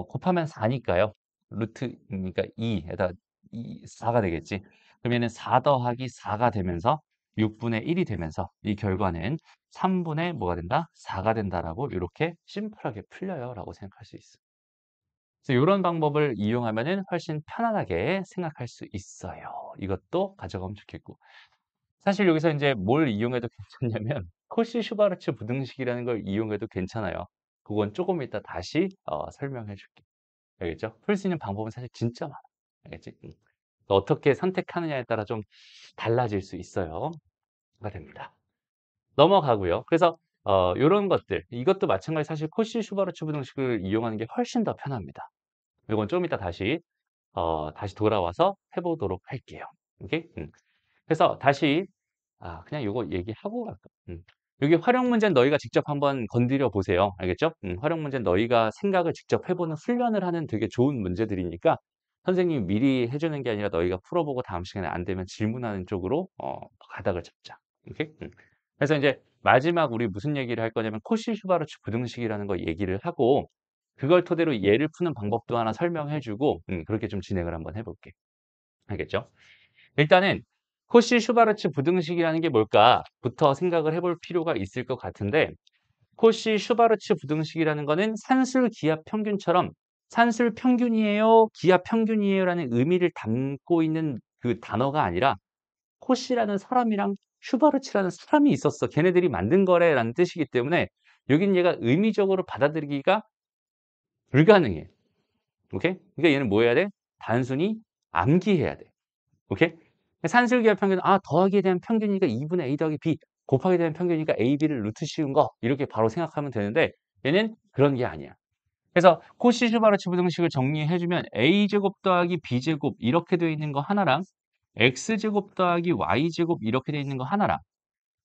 곱하면 4니까요. 루트니까 2에다 4가 되겠지. 그럼 얘는 4 더하기 4가 되면서 6분의 1이 되면서 이 결과는 3분의 뭐가 된다? 4가 된다라고 이렇게 심플하게 풀려요 라고 생각할 수 있어. 그래서 이런 방법을 이용하면은 훨씬 편안하게 생각할 수 있어요. 이것도 가져가면 좋겠고. 사실 여기서 이제 뭘 이용해도 괜찮냐면 코시-슈바르츠 부등식이라는 걸 이용해도 괜찮아요. 그건 조금 이따 다시 설명해 줄게. 알겠죠? 풀 수 있는 방법은 사실 진짜 많아. 알겠지? 어떻게 선택하느냐에 따라 좀 달라질 수 있어요. 가 됩니다. 넘어가고요. 그래서 요런 것들, 이것도 마찬가지 사실 코시-슈바르츠 부등식을 이용하는 게 훨씬 더 편합니다. 이건 좀 이따 다시 돌아와서 해보도록 할게요. 오케이? 그래서 다시 그냥 요거 얘기하고 갈까? 여기 활용 문제는 너희가 직접 한번 건드려 보세요. 알겠죠? 활용 문제는 너희가 생각을 직접 해보는 훈련을 하는 되게 좋은 문제들이니까 선생님이 미리 해주는 게 아니라 너희가 풀어보고 다음 시간에 안 되면 질문하는 쪽으로 가닥을 잡자. 오케이? 그래서 이제 마지막 우리 무슨 얘기를 할 거냐면 코시-슈바르츠 부등식이라는 거 얘기를 하고 그걸 토대로 얘를 푸는 방법도 하나 설명해주고 그렇게 좀 진행을 한번 해볼게. 알겠죠? 일단은 코시-슈바르츠 부등식이라는 게 뭘까부터 생각을 해볼 필요가 있을 것 같은데, 코시-슈바르츠 부등식이라는 거는 산술 기하 평균처럼 산술 평균이에요, 기하 평균이에요 라는 의미를 담고 있는 그 단어가 아니라 코시라는 사람이랑 슈바르츠라는 사람이 있었어. 걔네들이 만든 거래 라는 뜻이기 때문에 여긴 얘가 의미적으로 받아들이기가 불가능해. 오케이? 그러니까 얘는 뭐 해야 돼? 단순히 암기해야 돼. 오케이? 산술기하 평균은 더하기에 대한 평균이니까 2분의 a 더하기 b, 곱하기에 대한 평균이니까 a, b를 루트 씌운 거 이렇게 바로 생각하면 되는데 얘는 그런 게 아니야. 그래서 코시-슈바르츠 부등식을 정리해주면 a제곱 더하기 b제곱 이렇게 되어 있는 거 하나랑 x제곱 더하기 y제곱 이렇게 되어 있는 거 하나랑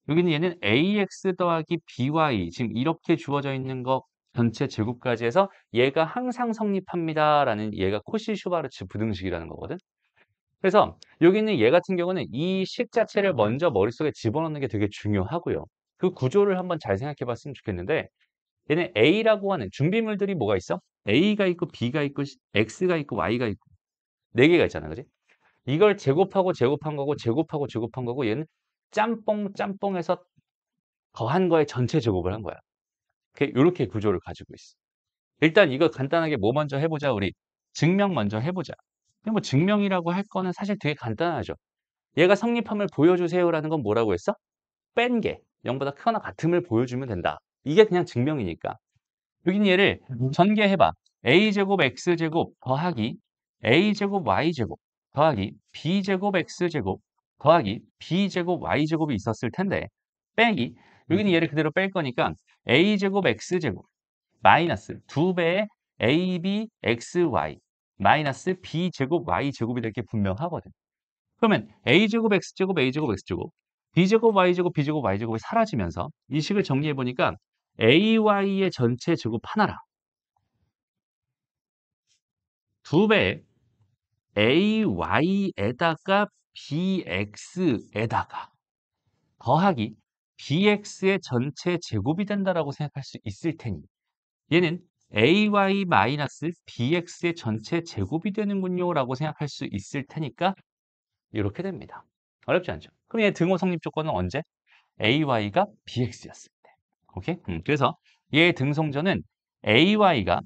여기는 얘는 ax 더하기 by 지금 이렇게 주어져 있는 거 전체 제곱까지 해서 얘가 항상 성립합니다라는 얘가 코시-슈바르츠 부등식이라는 거거든. 그래서 여기 있는 얘 같은 경우는 이 식 자체를 먼저 머릿속에 집어넣는 게 되게 중요하고요. 그 구조를 한번 잘 생각해 봤으면 좋겠는데 얘는 A라고 하는 준비물들이 뭐가 있어? A가 있고 B가 있고 X가 있고 Y가 있고 네 개가 있잖아. 그지? 이걸 제곱하고 제곱한 거고 제곱하고 제곱한 거고 얘는 짬뽕해서 더한 거의 전체 제곱을 한 거야. 이렇게 구조를 가지고 있어. 일단 이거 간단하게 뭐 먼저 해보자. 우리 증명 먼저 해보자. 근데 뭐 증명이라고 할 거는 사실 되게 간단하죠. 얘가 성립함을 보여주세요라는 건 뭐라고 했어? 뺀 게 0보다 크거나 같음을 보여주면 된다. 이게 그냥 증명이니까. 여기는 얘를 전개해봐. a제곱 x제곱 더하기 a제곱 y제곱 더하기 b제곱 x제곱 더하기 b제곱 y제곱이 있었을 텐데 빼기 여기는 얘를 그대로 뺄 거니까 a제곱 x제곱 마이너스 2배의 ab xy 마이너스 b제곱 y제곱이 될 게 분명하거든. 그러면 a제곱 x제곱 a제곱 x제곱 b제곱 y제곱 b제곱 y제곱이 사라지면서 이 식을 정리해보니까 ay의 전체 제곱 하나랑 2배의 ay에다가 bx에다가 더하기 bx의 전체 제곱이 된다라고 생각할 수 있을 테니 얘는 ay 마이너스 bx의 전체 제곱이 되는군요 라고 생각할 수 있을 테니까 이렇게 됩니다. 어렵지 않죠? 그럼 얘 등호 성립 조건은 언제? ay가 bx였을 때. 오케이? 그래서 얘 등성전은 ay가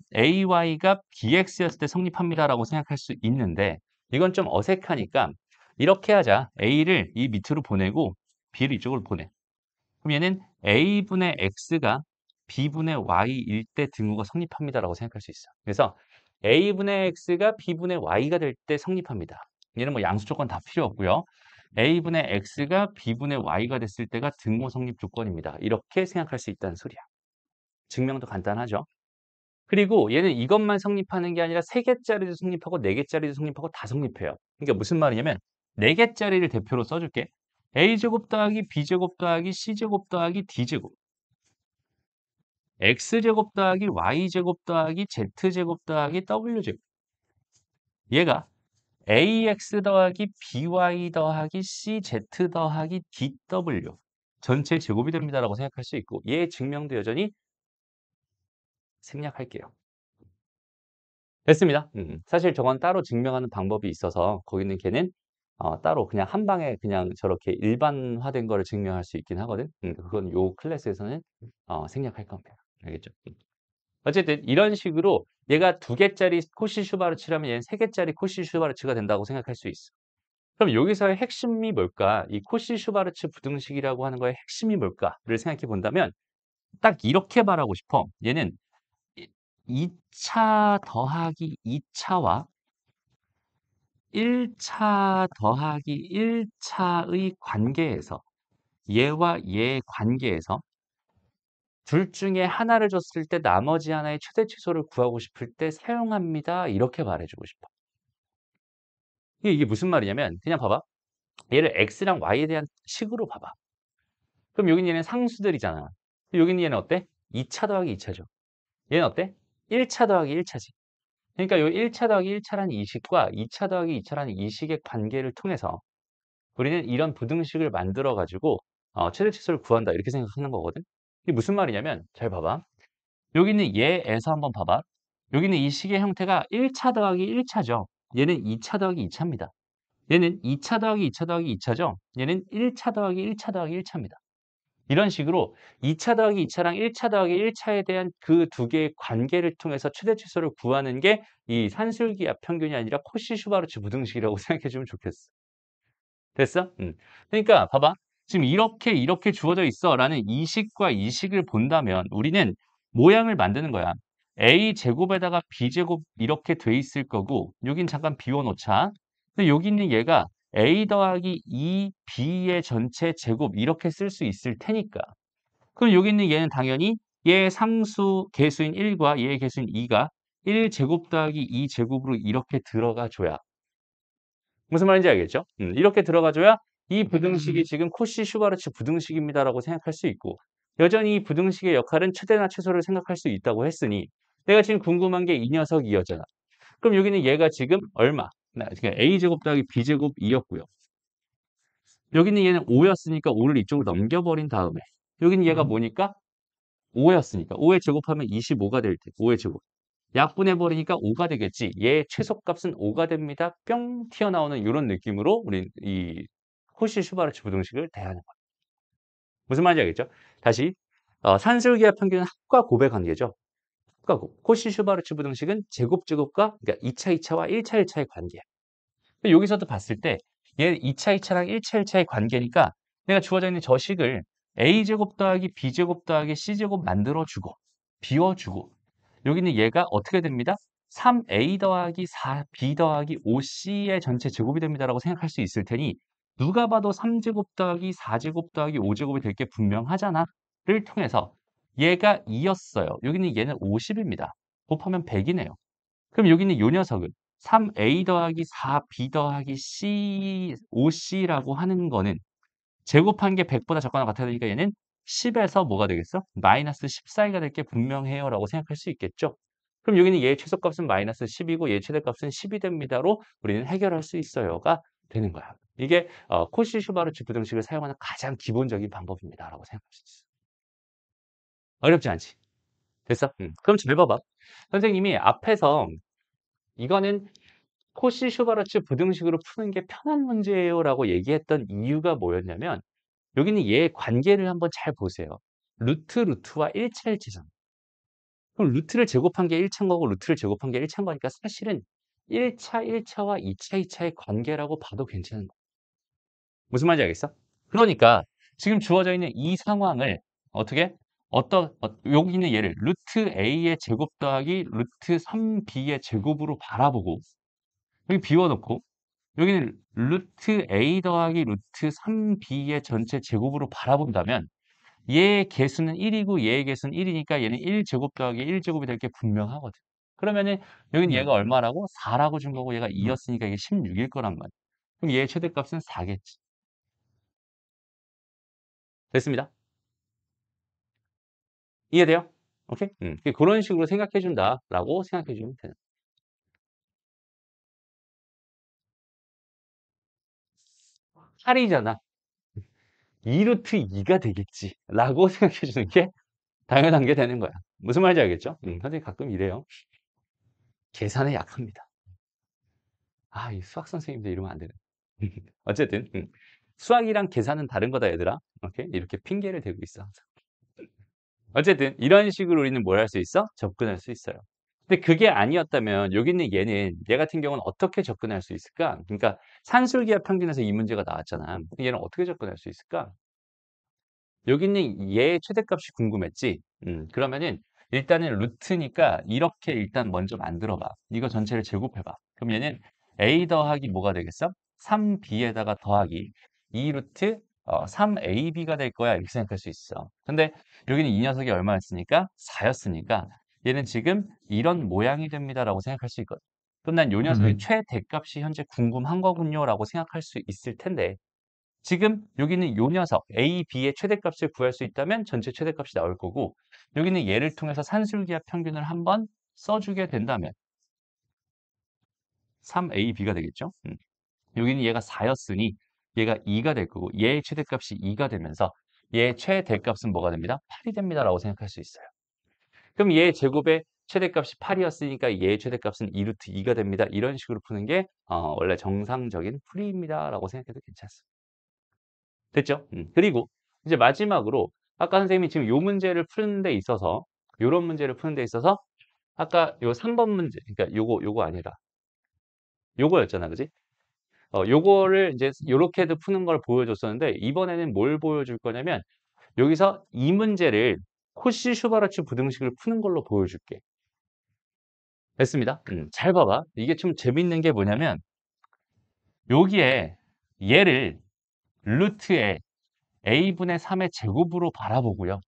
bx였을 때 성립합니다라고 생각할 수 있는데 이건 좀 어색하니까 이렇게 하자. a를 이 밑으로 보내고 b를 이쪽으로 보내. 그럼 얘는 a분의 x가 b분의 y일 때 등호가 성립합니다라고 생각할 수 있어. 그래서 a분의 x가 b분의 y가 될 때 성립합니다. 얘는 뭐 양수 조건 다 필요 없고요. a분의 x가 b분의 y가 됐을 때가 등호 성립 조건입니다. 이렇게 생각할 수 있다는 소리야. 증명도 간단하죠. 그리고 얘는 이것만 성립하는 게 아니라 3개짜리도 성립하고 4개짜리도 성립하고 다 성립해요. 그러니까 무슨 말이냐면 4개짜리를 대표로 써줄게. a제곱 더하기 b제곱 더하기 c제곱 더하기 d제곱 x제곱 더하기 y제곱 더하기 z제곱 더하기 w제곱 얘가 ax 더하기 by 더하기 cz 더하기 dw 전체 제곱이 됩니다라고 생각할 수 있고 얘 증명도 여전히 생략할게요. 됐습니다. 사실 저건 따로 증명하는 방법이 있어서 거기는 걔는 따로 그냥 한 방에 그냥 저렇게 일반화된 거를 증명할 수 있긴 하거든. 그건 요 클래스에서는 생략할 겁니다. 알겠죠? 어쨌든 이런 식으로 얘가 2개짜리 코시-슈바르츠라면 얘는 3개짜리 코시-슈바르츠가 된다고 생각할 수 있어. 그럼 여기서의 핵심이 뭘까? 이 코시-슈바르츠 부등식이라고 하는 거의 핵심이 뭘까를 생각해 본다면 딱 이렇게 말하고 싶어. 얘는 2차 더하기 2차와 1차 더하기 1차의 관계에서 얘와 얘의 관계에서 둘 중에 하나를 줬을 때 나머지 하나의 최대 치수를 구하고 싶을 때 사용합니다. 이렇게 말해주고 싶어. 이게 무슨 말이냐면 그냥 봐봐. 얘를 x랑 y에 대한 식으로 봐봐. 그럼 여기는 얘는 상수들이잖아. 여기는 얘는 어때? 2차 더하기 2차죠. 얘는 어때? 1차 더하기 1차지. 그러니까 요 1차 더하기 1차라는 이 식과 2차 더하기 2차라는 이 식의 관계를 통해서 우리는 이런 부등식을 만들어 가지고 최대 치수를 구한다 이렇게 생각하는 거거든. 이게 무슨 말이냐면 잘 봐봐. 여기 있는 얘에서 한번 봐봐. 여기 있는 이 식의 형태가 1차 더하기 1차죠. 얘는 2차 더하기 2차입니다. 얘는 2차 더하기 2차 더하기 2차죠. 얘는 1차 더하기 1차 더하기 1차입니다. 이런 식으로 2차 더하기 2차랑 1차 더하기 1차에 대한 그 두 개의 관계를 통해서 최대 치수를 구하는 게 이 산술기압 평균이 아니라 코시-슈바르츠 부등식이라고 생각해 주면 좋겠어. 됐어? 그러니까 봐봐. 지금 이렇게 주어져 있어라는 이 식과 이 식을 본다면 우리는 모양을 만드는 거야. a제곱에다가 b제곱 이렇게 돼 있을 거고 여긴 잠깐 비워놓자. 근데 여기 있는 얘가 a 더하기 2b의 전체 제곱 이렇게 쓸 수 있을 테니까. 그럼 여기 있는 얘는 당연히 얘의 상수 개수인 1과 얘의 개수인 2가 1제곱 더하기 2제곱으로 이렇게 들어가 줘야 무슨 말인지 알겠죠? 이렇게 들어가 줘야 이 부등식이 지금 코시-슈바르츠 부등식입니다라고 생각할 수 있고 여전히 이 부등식의 역할은 최대나 최소를 생각할 수 있다고 했으니 내가 지금 궁금한 게 이 녀석이었잖아. 그럼 여기는 얘가 지금 얼마? 그러니까 a제곱 더하기 b제곱 2였고요. 여기는 얘는 5였으니까 5를 이쪽으로 넘겨버린 다음에 여기는 얘가 뭐니까? 5였으니까 5에 제곱하면 25가 될 때 5의 제곱. 약분해버리니까 5가 되겠지. 얘 최소값은 5가 됩니다. 뿅 튀어나오는 이런 느낌으로 우리 이 코시-슈바르츠 부등식을 대하는 거예요. 무슨 말인지 알겠죠? 다시 산술기하 평균은 합과 곱의 관계죠. 합과 곱. 코시-슈바르츠 부등식은 제곱과 그러니까 2차 2차와 1차 1차의 관계야. 여기서도 봤을 때 얘 2차 2차랑 1차 1차의 관계니까 내가 주어져 있는 저 식을 a제곱 더하기 b제곱 더하기 c제곱 만들어주고 비워주고 여기는 얘가 어떻게 됩니다? 3a 더하기 4b 더하기 5c의 전체 제곱이 됩니다라고 생각할 수 있을 테니 누가 봐도 3제곱 더하기 4제곱 더하기 5제곱이 될 게 분명하잖아.를 통해서 얘가 2였어요. 여기는 얘는 50입니다. 곱하면 100이네요. 그럼 여기는 요 녀석은 3a 더하기 4b 더하기 c 5c라고 하는 거는 제곱한 게 100보다 적거나 같아야 되니까 얘는 10에서 뭐가 되겠어? 마이너스 10 사이가 될 게 분명해요 라고 생각할 수 있겠죠. 그럼 여기는 얘의 최소값은 마이너스 10이고 얘의 최대값은 10이 됩니다로 우리는 해결할 수 있어요가 되는 거야. 이게 코시-슈바르츠 부등식을 사용하는 가장 기본적인 방법입니다 라고 생각할 수 있어. 어렵지 않지? 됐어? 그럼 잘 봐봐. 선생님이 앞에서 이거는 코시-슈바르츠 부등식으로 푸는 게 편한 문제예요라고 얘기했던 이유가 뭐였냐면 여기는 얘의 관계를 한번 잘 보세요. 루트와 1차 1차잖아. 그럼 루트를 제곱한 게 1차인 거고 루트를 제곱한 게 1차인 거니까 사실은 1차 1차와 2차 2차의 관계라고 봐도 괜찮은 거야. 무슨 말인지 알겠어? 그러니까 지금 주어져 있는 이 상황을 어떻게 여기 있는 얘를 루트 a의 제곱 더하기 루트 3b의 제곱으로 바라보고 여기 비워놓고 여기는 루트 a 더하기 루트 3b의 전체 제곱으로 바라본다면 얘의 개수는 1이고 얘의 개수는 1이니까 얘는 1제곱 더하기 1제곱이 될 게 분명하거든. 그러면은 여기는 얘가 얼마라고? 4라고 준 거고 얘가 2였으니까 이게 16일 거란 말이야. 그럼 얘의 최대값은 4겠지. 됐습니다. 이해돼요? 오케이? 그런 식으로 생각해 준다라고 생각해 주면 되는 8이잖아. 2루트 2가 되겠지. 라고 생각해 주는 게 당연한 게 되는 거야. 무슨 말인지 알겠죠? 선생님 가끔 이래요. 계산에 약합니다. 아, 이 수학 선생님들 이러면 안 되는. 어쨌든 수학이랑 계산은 다른 거다 얘들아. 오케이? 이렇게 핑계를 대고 있어 항상. 어쨌든 이런 식으로 우리는 뭘 할 수 있어? 접근할 수 있어요. 근데 그게 아니었다면 여기 있는 얘 같은 경우는 어떻게 접근할 수 있을까? 그러니까 산술기하 평균에서 이 문제가 나왔잖아. 얘는 어떻게 접근할 수 있을까? 여기 있는 얘의 최대값이 궁금했지? 그러면은 일단은 루트니까 이렇게 일단 먼저 만들어 봐. 이거 전체를 제곱해 봐. 그럼 얘는 a 더하기 뭐가 되겠어? 3b에다가 더하기 2루트 3ab가 될 거야. 이렇게 생각할 수 있어. 근데 여기는 이 녀석이 얼마였으니까? 4였으니까 얘는 지금 이런 모양이 됩니다라고 생각할 수 있거든. 그럼 난 요 녀석의 최대값이 현재 궁금한 거군요라고 생각할 수 있을 텐데 지금 여기는 요 녀석 A, B의 최대값을 구할 수 있다면 전체 최대값이 나올 거고 여기는 얘를 통해서 산술기하 평균을 한번 써주게 된다면 3AB가 되겠죠. 여기는 얘가 4였으니 얘가 2가 될 거고 얘의 최대값이 2가 되면서 얘의 최대값은 뭐가 됩니다? 8이 됩니다 라고 생각할 수 있어요. 그럼 얘의 제곱의 최대값이 8이었으니까 얘의 최대값은 2루트 2가 됩니다. 이런 식으로 푸는 게 원래 정상적인 풀이입니다 라고 생각해도 괜찮습니다. 됐죠? 그리고 이제 마지막으로 아까 선생님이 지금 요 문제를 푸는 데 있어서 요런 문제를 푸는 데 있어서 아까 요 3번 문제 그러니까 요거 아니라 요거였잖아. 그지? 요거를 이제 요렇게도 푸는 걸 보여줬었는데 이번에는 뭘 보여줄 거냐면 여기서 이 문제를 코시-슈바르츠 부등식을 푸는 걸로 보여줄게. 됐습니다. 잘 봐봐. 이게 좀 재밌는 게 뭐냐면 여기에 얘를 루트에 a분의 3의 제곱으로 바라보고요.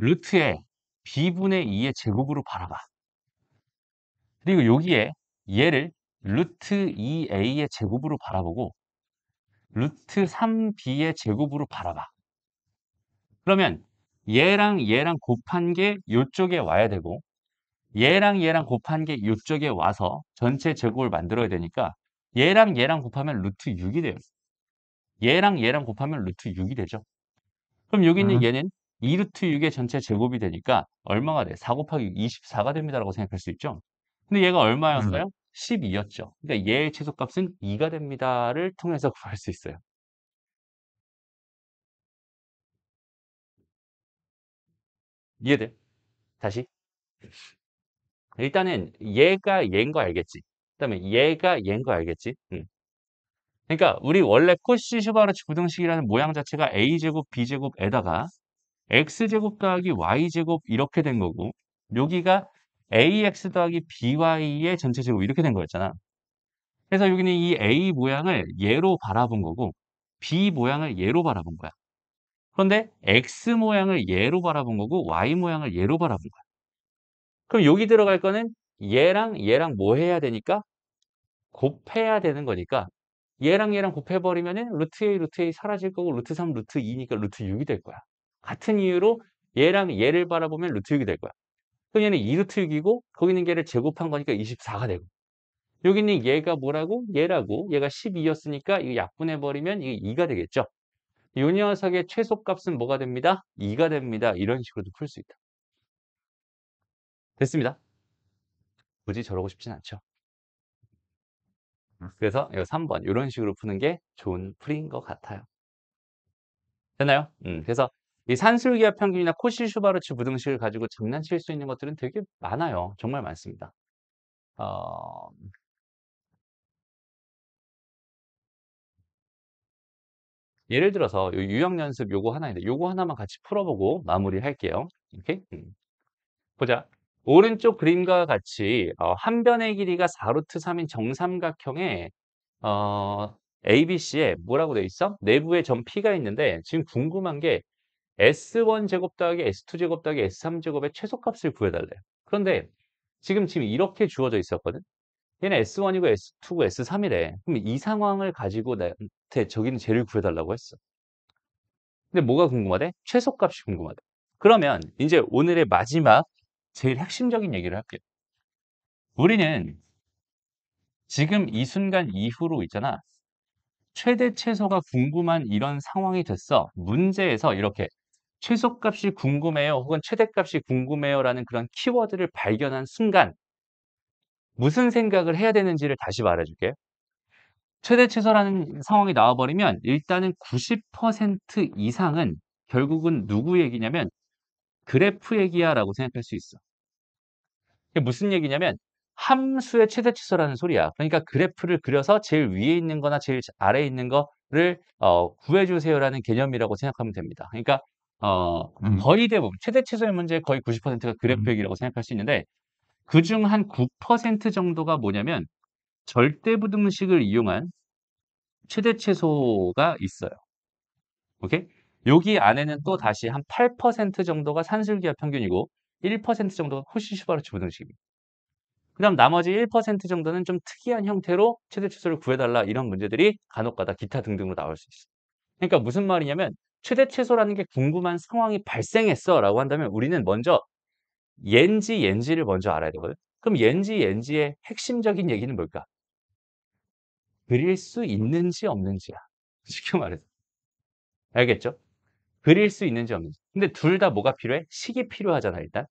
루트에 b분의 2의 제곱으로 바라봐. 그리고 여기에 얘를 루트 2a의 제곱으로 바라보고 루트 3b의 제곱으로 바라봐. 그러면 얘랑 얘랑 곱한 게 이쪽에 와야 되고 얘랑 얘랑 곱한 게 이쪽에 와서 전체 제곱을 만들어야 되니까 얘랑 얘랑 곱하면 루트 6이 돼요. 얘랑 얘랑 곱하면 루트 6이 되죠. 그럼 여기 있는 얘는 2루트 6의 전체 제곱이 되니까 얼마가 돼? 4 곱하기 24가 됩니다라고 생각할 수 있죠. 근데 얘가 얼마였어요? 12였죠. 그러니까 얘의 최소값은 2가 됩니다를 통해서 구할 수 있어요. 이해돼? 다시. 일단은 얘가 얘인 거 알겠지? 그다음에 얘가 얘인 거 알겠지? 응. 그러니까 우리 원래 코시-슈바르츠 부등식이라는 모양 자체가 a제곱 b제곱에다가 x제곱 더하기 y제곱 이렇게 된 거고 여기가 ax 더하기 by의 전체 제곱 이렇게 된 거였잖아. 그래서 여기는 이 a 모양을 얘로 바라본 거고 b 모양을 얘로 바라본 거야. 그런데 x 모양을 얘로 바라본 거고 y 모양을 얘로 바라본 거야. 그럼 여기 들어갈 거는 얘랑 얘랑 뭐 해야 되니까? 곱해야 되는 거니까 얘랑 얘랑 곱해버리면은 루트 a 사라질 거고 루트 3 루트 2니까 루트 6이 될 거야. 같은 이유로 얘랑 얘를 바라보면 루트 6이 될 거야. 그럼 얘는 2 루트 6이고 거기 있는 얘를 제곱한 거니까 24가 되고 여기 있는 얘가 뭐라고? 얘라고 얘가 12였으니까 이거 약분해버리면 이게 2가 되겠죠. 이 녀석의 최소값은 뭐가 됩니다? 2가 됩니다. 이런 식으로도 풀 수 있다. 됐습니다. 굳이 저러고 싶진 않죠. 그래서 이거 3번 이런 식으로 푸는 게 좋은 풀이인 것 같아요. 됐나요? 그래서 이 산술기압 평균이나 코시-슈바르츠 부등식을 가지고 장난칠 수 있는 것들은 되게 많아요. 정말 많습니다. 어, 예를 들어서 요 유형 연습 요거 하나인데 요거 하나만 같이 풀어보고 마무리할게요. 오케이? 보자. 오른쪽 그림과 같이 한 변의 길이가 4루트 3인 정삼각형에 ABC에 뭐라고 돼 있어? 내부에 점 P가 있는데 지금 궁금한 게 S1 제곱 더하기 S2 제곱 더하기 S3 제곱의 최소값을 구해달래요. 그런데 지금 이렇게 주어져 있었거든. 얘는 S1이고 S2고 S3이래. 그럼 이 상황을 가지고 나한테 저기는 쟤를 구해달라고 했어. 근데 뭐가 궁금하대? 최소값이 궁금하대. 그러면 이제 오늘의 마지막 제일 핵심적인 얘기를 할게요. 우리는 지금 이 순간 이후로 있잖아. 최대 최소가 궁금한 이런 상황이 됐어. 문제에서 이렇게 최소값이 궁금해요 혹은 최대값이 궁금해요라는 그런 키워드를 발견한 순간 무슨 생각을 해야 되는지를 다시 말해줄게요. 최대 최소라는 상황이 나와버리면 일단은 90% 이상은 결국은 누구 얘기냐면 그래프 얘기야 라고 생각할 수 있어. 이게 무슨 얘기냐면 함수의 최대 최소라는 소리야. 그러니까 그래프를 그려서 제일 위에 있는 거나 제일 아래에 있는 거를 구해주세요라는 개념이라고 생각하면 됩니다. 그러니까 거의 대부분 최대 최소의 문제 거의 90%가 그래프 얘기라고 생각할 수 있는데 그중 한 9% 정도가 뭐냐면 절대부등식을 이용한 최대 최소가 있어요. 오케이? 여기 안에는 또 다시 한 8% 정도가 산술기압 평균이고 1% 정도가 코시-슈바르츠 부등식입니다. 그다음 나머지 1% 정도는 좀 특이한 형태로 최대 최소를 구해달라 이런 문제들이 간혹가다 기타 등등으로 나올 수 있어요. 그러니까 무슨 말이냐면 최대 최소라는 게 궁금한 상황이 발생했어라고 한다면 우리는 먼저 옌지 옌지를 먼저 알아야 되거든. 그럼 옌지 옌지의 핵심적인 얘기는 뭘까? 그릴 수 있는지 없는지야. 쉽게 말해서. 알겠죠? 그릴 수 있는지 없는지. 근데 둘 다 뭐가 필요해? 식이 필요하잖아, 일단.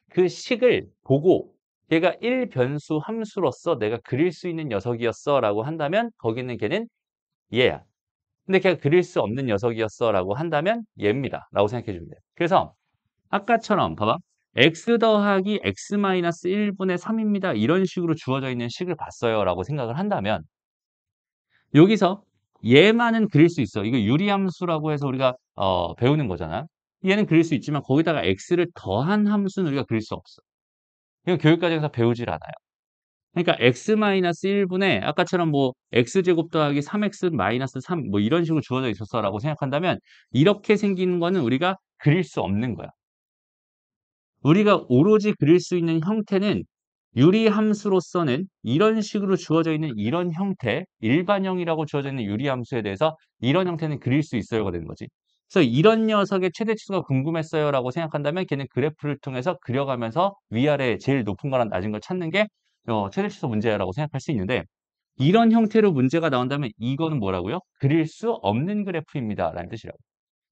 그 식을 보고 얘가 1변수 함수로서 내가 그릴 수 있는 녀석이었어 라고 한다면 거기는 걔는 얘야. 근데 걔가 그릴 수 없는 녀석이었어 라고 한다면 얘입니다. 라고 생각해 주면 돼요. 그래서 아까처럼 봐봐. x 더하기 x 마이너스 1분의 3입니다. 이런 식으로 주어져 있는 식을 봤어요. 라고 생각을 한다면 여기서 얘만은 그릴 수 있어. 이거 유리함수라고 해서 우리가 배우는 거잖아. 얘는 그릴 수 있지만 거기다가 x를 더한 함수는 우리가 그릴 수 없어. 이건 교육과정에서 배우질 않아요. 그러니까 x-1분의 아까처럼 뭐 x제곱 더하기 3x 마이너스 3 뭐 이런 식으로 주어져 있었어라고 생각한다면 이렇게 생기는 거는 우리가 그릴 수 없는 거야. 우리가 오로지 그릴 수 있는 형태는 유리함수로서는 이런 식으로 주어져 있는 이런 형태, 일반형이라고 주어져 있는 유리함수에 대해서 이런 형태는 그릴 수 있어요가 되는 거지. 그래서 이런 녀석의 최대치수가 궁금했어요라고 생각한다면 걔는 그래프를 통해서 그려가면서 위아래 제일 높은 거랑 낮은 걸 찾는 게 최대치수 문제라고 생각할 수 있는데 이런 형태로 문제가 나온다면 이거는 뭐라고요? 그릴 수 없는 그래프입니다라는 뜻이라고.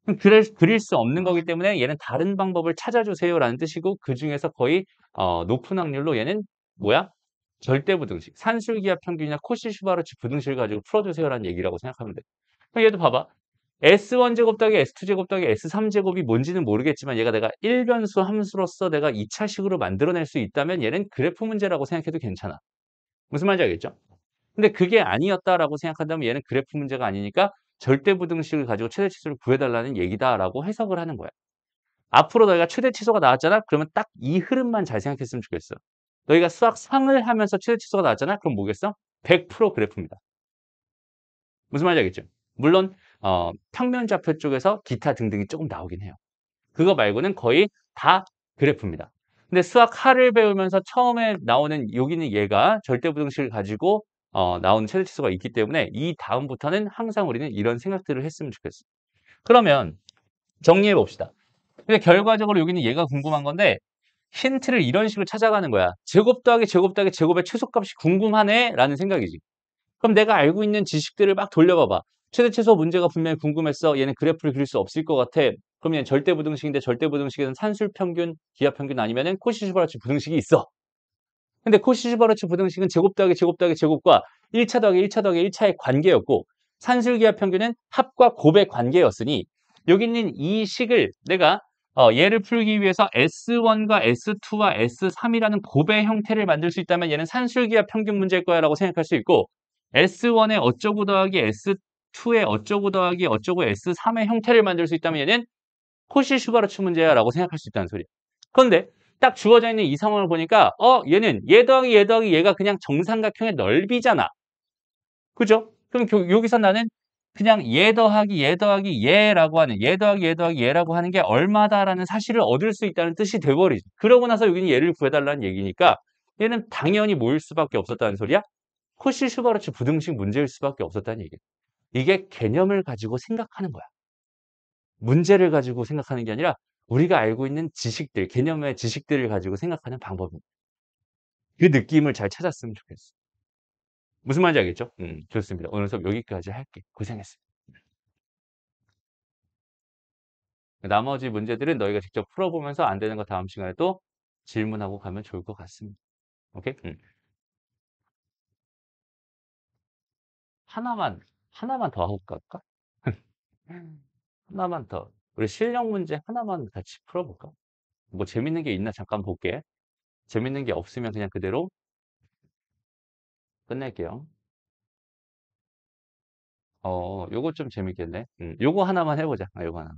그럼 그릴 수 없는 거기 때문에 얘는 다른 방법을 찾아주세요라는 뜻이고 그중에서 거의 높은 확률로 얘는 뭐야? 절대부등식, 산술기하 평균이나 코시-슈바르츠 부등식을 가지고 풀어주세요라는 얘기라고 생각하면 돼. 그럼 얘도 봐봐. S1제곱 더하기 S2제곱 더하기 S3제곱이 뭔지는 모르겠지만 얘가 내가 1변수 함수로서 내가 2차식으로 만들어낼 수 있다면 얘는 그래프 문제라고 생각해도 괜찮아. 무슨 말인지 알겠죠? 근데 그게 아니었다라고 생각한다면 얘는 그래프 문제가 아니니까 절대부등식을 가지고 최대치수를 구해달라는 얘기다라고 해석을 하는 거야. 앞으로 너희가 최대치수가 나왔잖아? 그러면 딱 이 흐름만 잘 생각했으면 좋겠어. 너희가 수학 상을 하면서 최대치수가 나왔잖아? 그럼 뭐겠어? 100% 그래프입니다. 무슨 말인지 알겠죠? 물론 평면좌표 쪽에서 기타 등등이 조금 나오긴 해요. 그거 말고는 거의 다 그래프입니다. 근데 수학 하를 배우면서 처음에 나오는 여기는 얘가 절대부등식을 가지고 나오는 최대치수가 있기 때문에 이 다음부터는 항상 우리는 이런 생각들을 했으면 좋겠어. 그러면 정리해 봅시다. 근데 결과적으로 여기는 얘가 궁금한 건데 힌트를 이런 식으로 찾아가는 거야. 제곱 더하기 제곱 더하기 제곱의 최소값이 궁금하네 라는 생각이지. 그럼 내가 알고 있는 지식들을 막 돌려봐봐. 최대최소 문제가 분명히 궁금했어. 얘는 그래프를 그릴 수 없을 것 같아. 그럼 얘는 절대부등식인데 절대부등식에는 산술평균, 기하평균 아니면은 코시-슈바르츠 부등식이 있어. 근데 코시-슈바르츠 부등식은 제곱 더하기 제곱 더하기 제곱과 1차 더하기 1차 더하기 1차의 관계였고 산술기하평균은 합과 곱의 관계였으니 여기 있는 이 식을 내가 얘를 풀기 위해서 S1과 S2와 S3이라는 곱의 형태를 만들 수 있다면 얘는 산술기하평균 문제일 거야 라고 생각할 수 있고 S1의 어쩌고 더하기 S2의 어쩌고 더하기 어쩌고 S3의 형태를 만들 수 있다면 얘는 코시-슈바르츠 문제야 라고 생각할 수 있다는 소리야. 그런데 딱 주어져 있는 이 상황을 보니까 얘는 얘 더하기 얘 더하기 얘가 그냥 정삼각형의 넓이잖아. 그죠? 그럼 여기서 나는 그냥 얘 더하기 얘 더하기 얘라고 하는 얘 더하기 얘 더하기 얘라고 하는 게 얼마다라는 사실을 얻을 수 있다는 뜻이 돼버리지. 그러고 나서 여기는 얘를 구해달라는 얘기니까 얘는 당연히 뭐일 수밖에 없었다는 소리야? 코시-슈바르츠 부등식 문제일 수밖에 없었다는 얘기야. 이게 개념을 가지고 생각하는 거야. 문제를 가지고 생각하는 게 아니라 우리가 알고 있는 지식들, 개념의 지식들을 가지고 생각하는 방법입니다. 그 느낌을 잘 찾았으면 좋겠어. 무슨 말인지 알겠죠? 좋습니다. 오늘 수업 여기까지 할게. 고생했습니다. 나머지 문제들은 너희가 직접 풀어보면서 안 되는 거 다음 시간에 또 질문하고 가면 좋을 것 같습니다. 오케이? 하나만 더 하고 갈까? 하나만 더. 우리 실력 문제 하나만 같이 풀어볼까? 뭐 재밌는 게 있나 잠깐 볼게. 재밌는 게 없으면 그냥 그대로 끝낼게요. 요거 좀 재밌겠네. 요거 하나만 해보자. 요거 하나.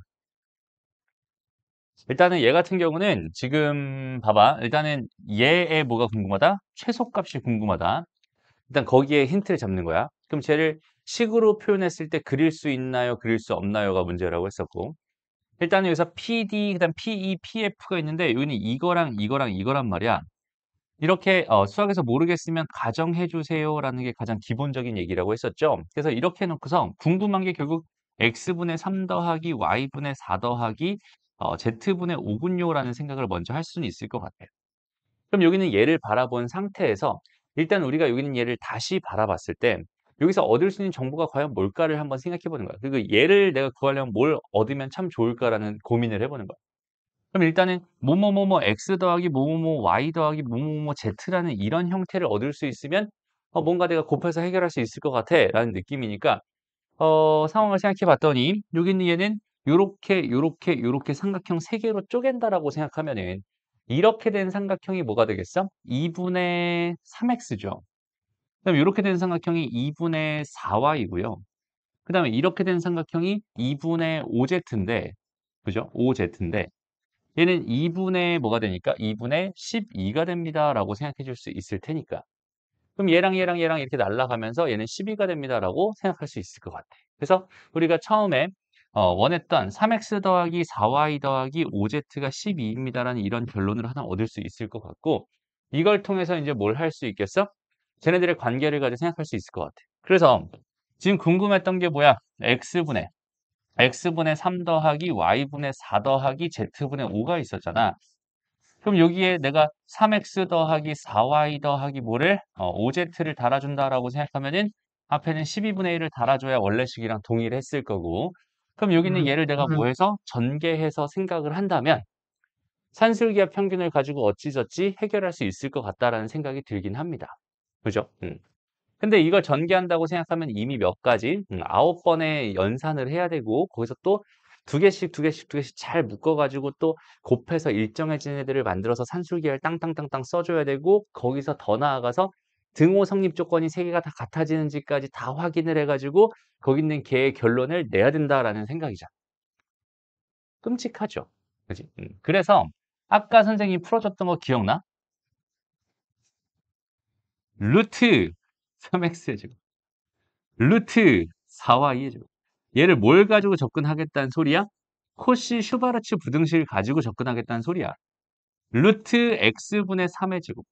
일단은 얘 같은 경우는 지금 봐봐. 일단은 얘의 뭐가 궁금하다? 최소값이 궁금하다. 일단 거기에 힌트를 잡는 거야. 그럼 쟤를 식으로 표현했을 때 그릴 수 있나요? 그릴 수 없나요?가 문제라고 했었고. 일단은 여기서 PD, 그다음 PE, PF가 있는데 여기는 이거랑 이거랑 이거란 말이야. 이렇게 수학에서 모르겠으면 가정해 주세요라는 게 가장 기본적인 얘기라고 했었죠. 그래서 이렇게 해놓고서 궁금한 게 결국 x분의 3 더하기 y분의 4 더하기 z분의 5군요라는 생각을 먼저 할 수는 있을 것 같아요. 그럼 여기는 얘를 바라본 상태에서 일단 우리가 여기는 얘를 다시 바라봤을 때 여기서 얻을 수 있는 정보가 과연 뭘까를 한번 생각해 보는 거야. 그리고 얘를 내가 구하려면 뭘 얻으면 참 좋을까라는 고민을 해보는 거야. 그럼 일단은 뭐뭐뭐뭐 x 더하기 뭐뭐뭐 y 더하기 뭐뭐뭐 z라는 이런 형태를 얻을 수 있으면 뭔가 내가 곱해서 해결할 수 있을 것 같아 라는 느낌이니까 상황을 생각해 봤더니 여기 있는 얘는 요렇게 삼각형 3개로 쪼갠다라고 생각하면은 이렇게 된 삼각형이 뭐가 되겠어? 2분의 3x죠. 그다음에 요렇게 된 삼각형이 2분의 4y고요. 그다음에 이렇게 된 삼각형이 2분의 5z인데 그죠? 5z인데 얘는 2분의 뭐가 되니까 2분의 12가 됩니다라고 생각해 줄 수 있을 테니까. 그럼 얘랑 얘랑 얘랑 이렇게 날아가면서 얘는 12가 됩니다라고 생각할 수 있을 것 같아. 그래서 우리가 처음에 원했던 3x 더하기 4y 더하기 5z가 12입니다라는 이런 결론을 하나 얻을 수 있을 것 같고, 이걸 통해서 이제 뭘 할 수 있겠어? 쟤네들의 관계를 가지고 생각할 수 있을 것 같아. 그래서 지금 궁금했던 게 뭐야? x분의 3 더하기 y분의 4 더하기 z분의 5가 있었잖아. 그럼 여기에 내가 3x 더하기 4y 더하기 뭐를 5z를 달아준다라고 생각하면은 앞에는 12분의 1을 달아줘야 원래식이랑 동일을 했을 거고, 그럼 여기는 얘를 내가 뭐 해서 전개해서 생각을 한다면 산술기압 평균을 가지고 어찌저찌 해결할 수 있을 것 같다라는 생각이 들긴 합니다. 그죠? 근데 이걸 전개한다고 생각하면 이미 몇 가지, 9번의 연산을 해야 되고, 거기서 또 두 개씩, 두 개씩, 두 개씩 잘 묶어가지고 또 곱해서 일정해진 애들을 만들어서 산술기를 땅땅땅땅 써줘야 되고, 거기서 더 나아가서 등호 성립 조건이 세 개가 다 같아지는지까지 다 확인을 해가지고, 거기 있는 개의 결론을 내야 된다라는 생각이잖아. 끔찍하죠. 그지? 그래서 아까 선생님이 풀어줬던 거 기억나? 루트 3x의 제곱. 루트 4y의 제곱. 얘를 뭘 가지고 접근하겠다는 소리야? 코시 슈바르츠 부등식을 가지고 접근하겠다는 소리야. 루트 x분의 3의 제곱,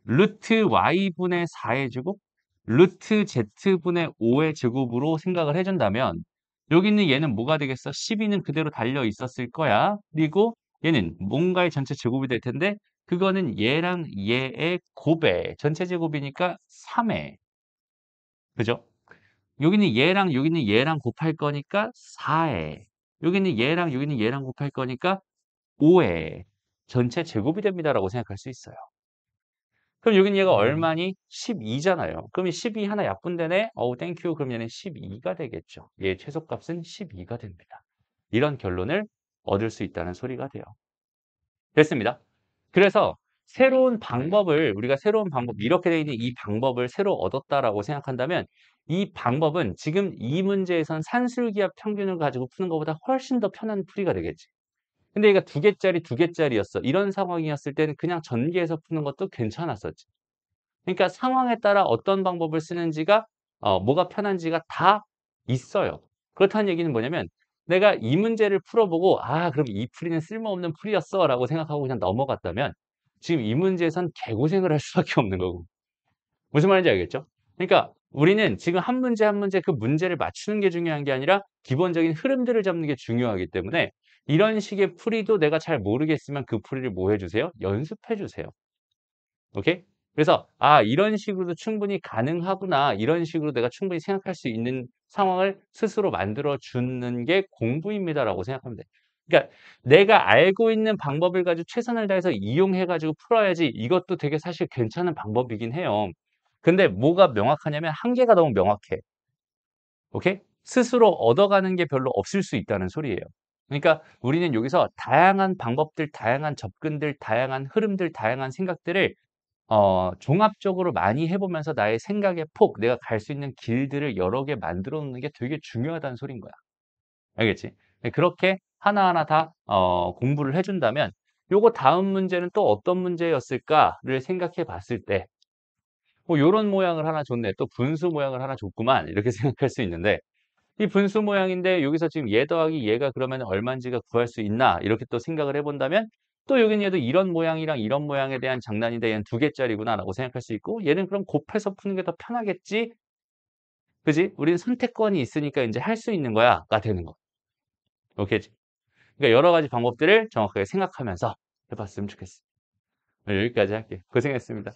루트 y분의 4의 제곱, 루트 z분의 5의 제곱으로 생각을 해준다면 여기 있는 얘는 뭐가 되겠어? 12는 그대로 달려 있었을 거야. 그리고 얘는 뭔가의 전체 제곱이 될 텐데 그거는 얘랑 얘의 곱해. 전체 제곱이니까 3회. 그죠? 여기는 얘랑 여기는 얘랑 곱할 거니까 4에 여기는 얘랑 여기는 얘랑 곱할 거니까 5에 전체 제곱이 됩니다라고 생각할 수 있어요. 그럼 여기는 얘가 얼마니? 12잖아요. 그럼 이 12 하나 약분되네? 어우 땡큐. 그럼 얘는 12가 되겠죠. 얘 최소값은 12가 됩니다. 이런 결론을 얻을 수 있다는 소리가 돼요. 됐습니다. 그래서 우리가 새로운 방법, 이렇게 되어 있는 이 방법을 새로 얻었다라고 생각한다면 이 방법은 지금 이 문제에선 산술기압 평균을 가지고 푸는 것보다 훨씬 더 편한 풀이가 되겠지. 근데 얘가 두 개짜리, 두 개짜리였어. 이런 상황이었을 때는 그냥 전개해서 푸는 것도 괜찮았었지. 그러니까 상황에 따라 어떤 방법을 쓰는지가, 뭐가 편한지가 다 있어요. 그렇다는 얘기는 뭐냐면 내가 이 문제를 풀어보고 그럼 이 풀이는 쓸모없는 풀이였어 라고 생각하고 그냥 넘어갔다면 지금 이 문제에선 개고생을 할 수밖에 없는 거고. 무슨 말인지 알겠죠? 그러니까 우리는 지금 한 문제 한 문제 그 문제를 맞추는 게 중요한 게 아니라 기본적인 흐름들을 잡는 게 중요하기 때문에 이런 식의 풀이도 내가 잘 모르겠으면 그 풀이를 뭐 해주세요? 연습해 주세요. 오케이? 그래서 이런 식으로도 충분히 가능하구나. 이런 식으로 내가 충분히 생각할 수 있는 상황을 스스로 만들어 주는 게 공부입니다라고 생각하면 돼. 그러니까 내가 알고 있는 방법을 가지고 최선을 다해서 이용해 가지고 풀어야지 이것도 되게 사실 괜찮은 방법이긴 해요. 근데 뭐가 명확하냐면 한계가 너무 명확해. 오케이? 스스로 얻어가는 게 별로 없을 수 있다는 소리예요. 그러니까 우리는 여기서 다양한 방법들, 다양한 접근들, 다양한 흐름들, 다양한 생각들을 종합적으로 많이 해보면서 나의 생각의 폭, 내가 갈 수 있는 길들을 여러 개 만들어 놓는 게 되게 중요하다는 소린 거야. 알겠지? 네, 그렇게 하나하나 다 공부를 해준다면 요거 다음 문제는 또 어떤 문제였을까를 생각해 봤을 때 요런 모양을 하나 줬네. 또 분수 모양을 하나 줬구만. 이렇게 생각할 수 있는데 이 분수 모양인데 여기서 지금 얘 더하기 얘가 그러면 얼마인지가 구할 수 있나 이렇게 또 생각을 해본다면 또 여기는 얘도 이런 모양이랑 이런 모양에 대한 장난인데 얘는 두 개짜리구나 라고 생각할 수 있고 얘는 그럼 곱해서 푸는 게 더 편하겠지? 그지? 우리는 선택권이 있으니까 이제 할 수 있는 거야가 되는 거. 오케이? 그러니까 여러 가지 방법들을 정확하게 생각하면서 해봤으면 좋겠어. 여기까지 할게. 고생했습니다.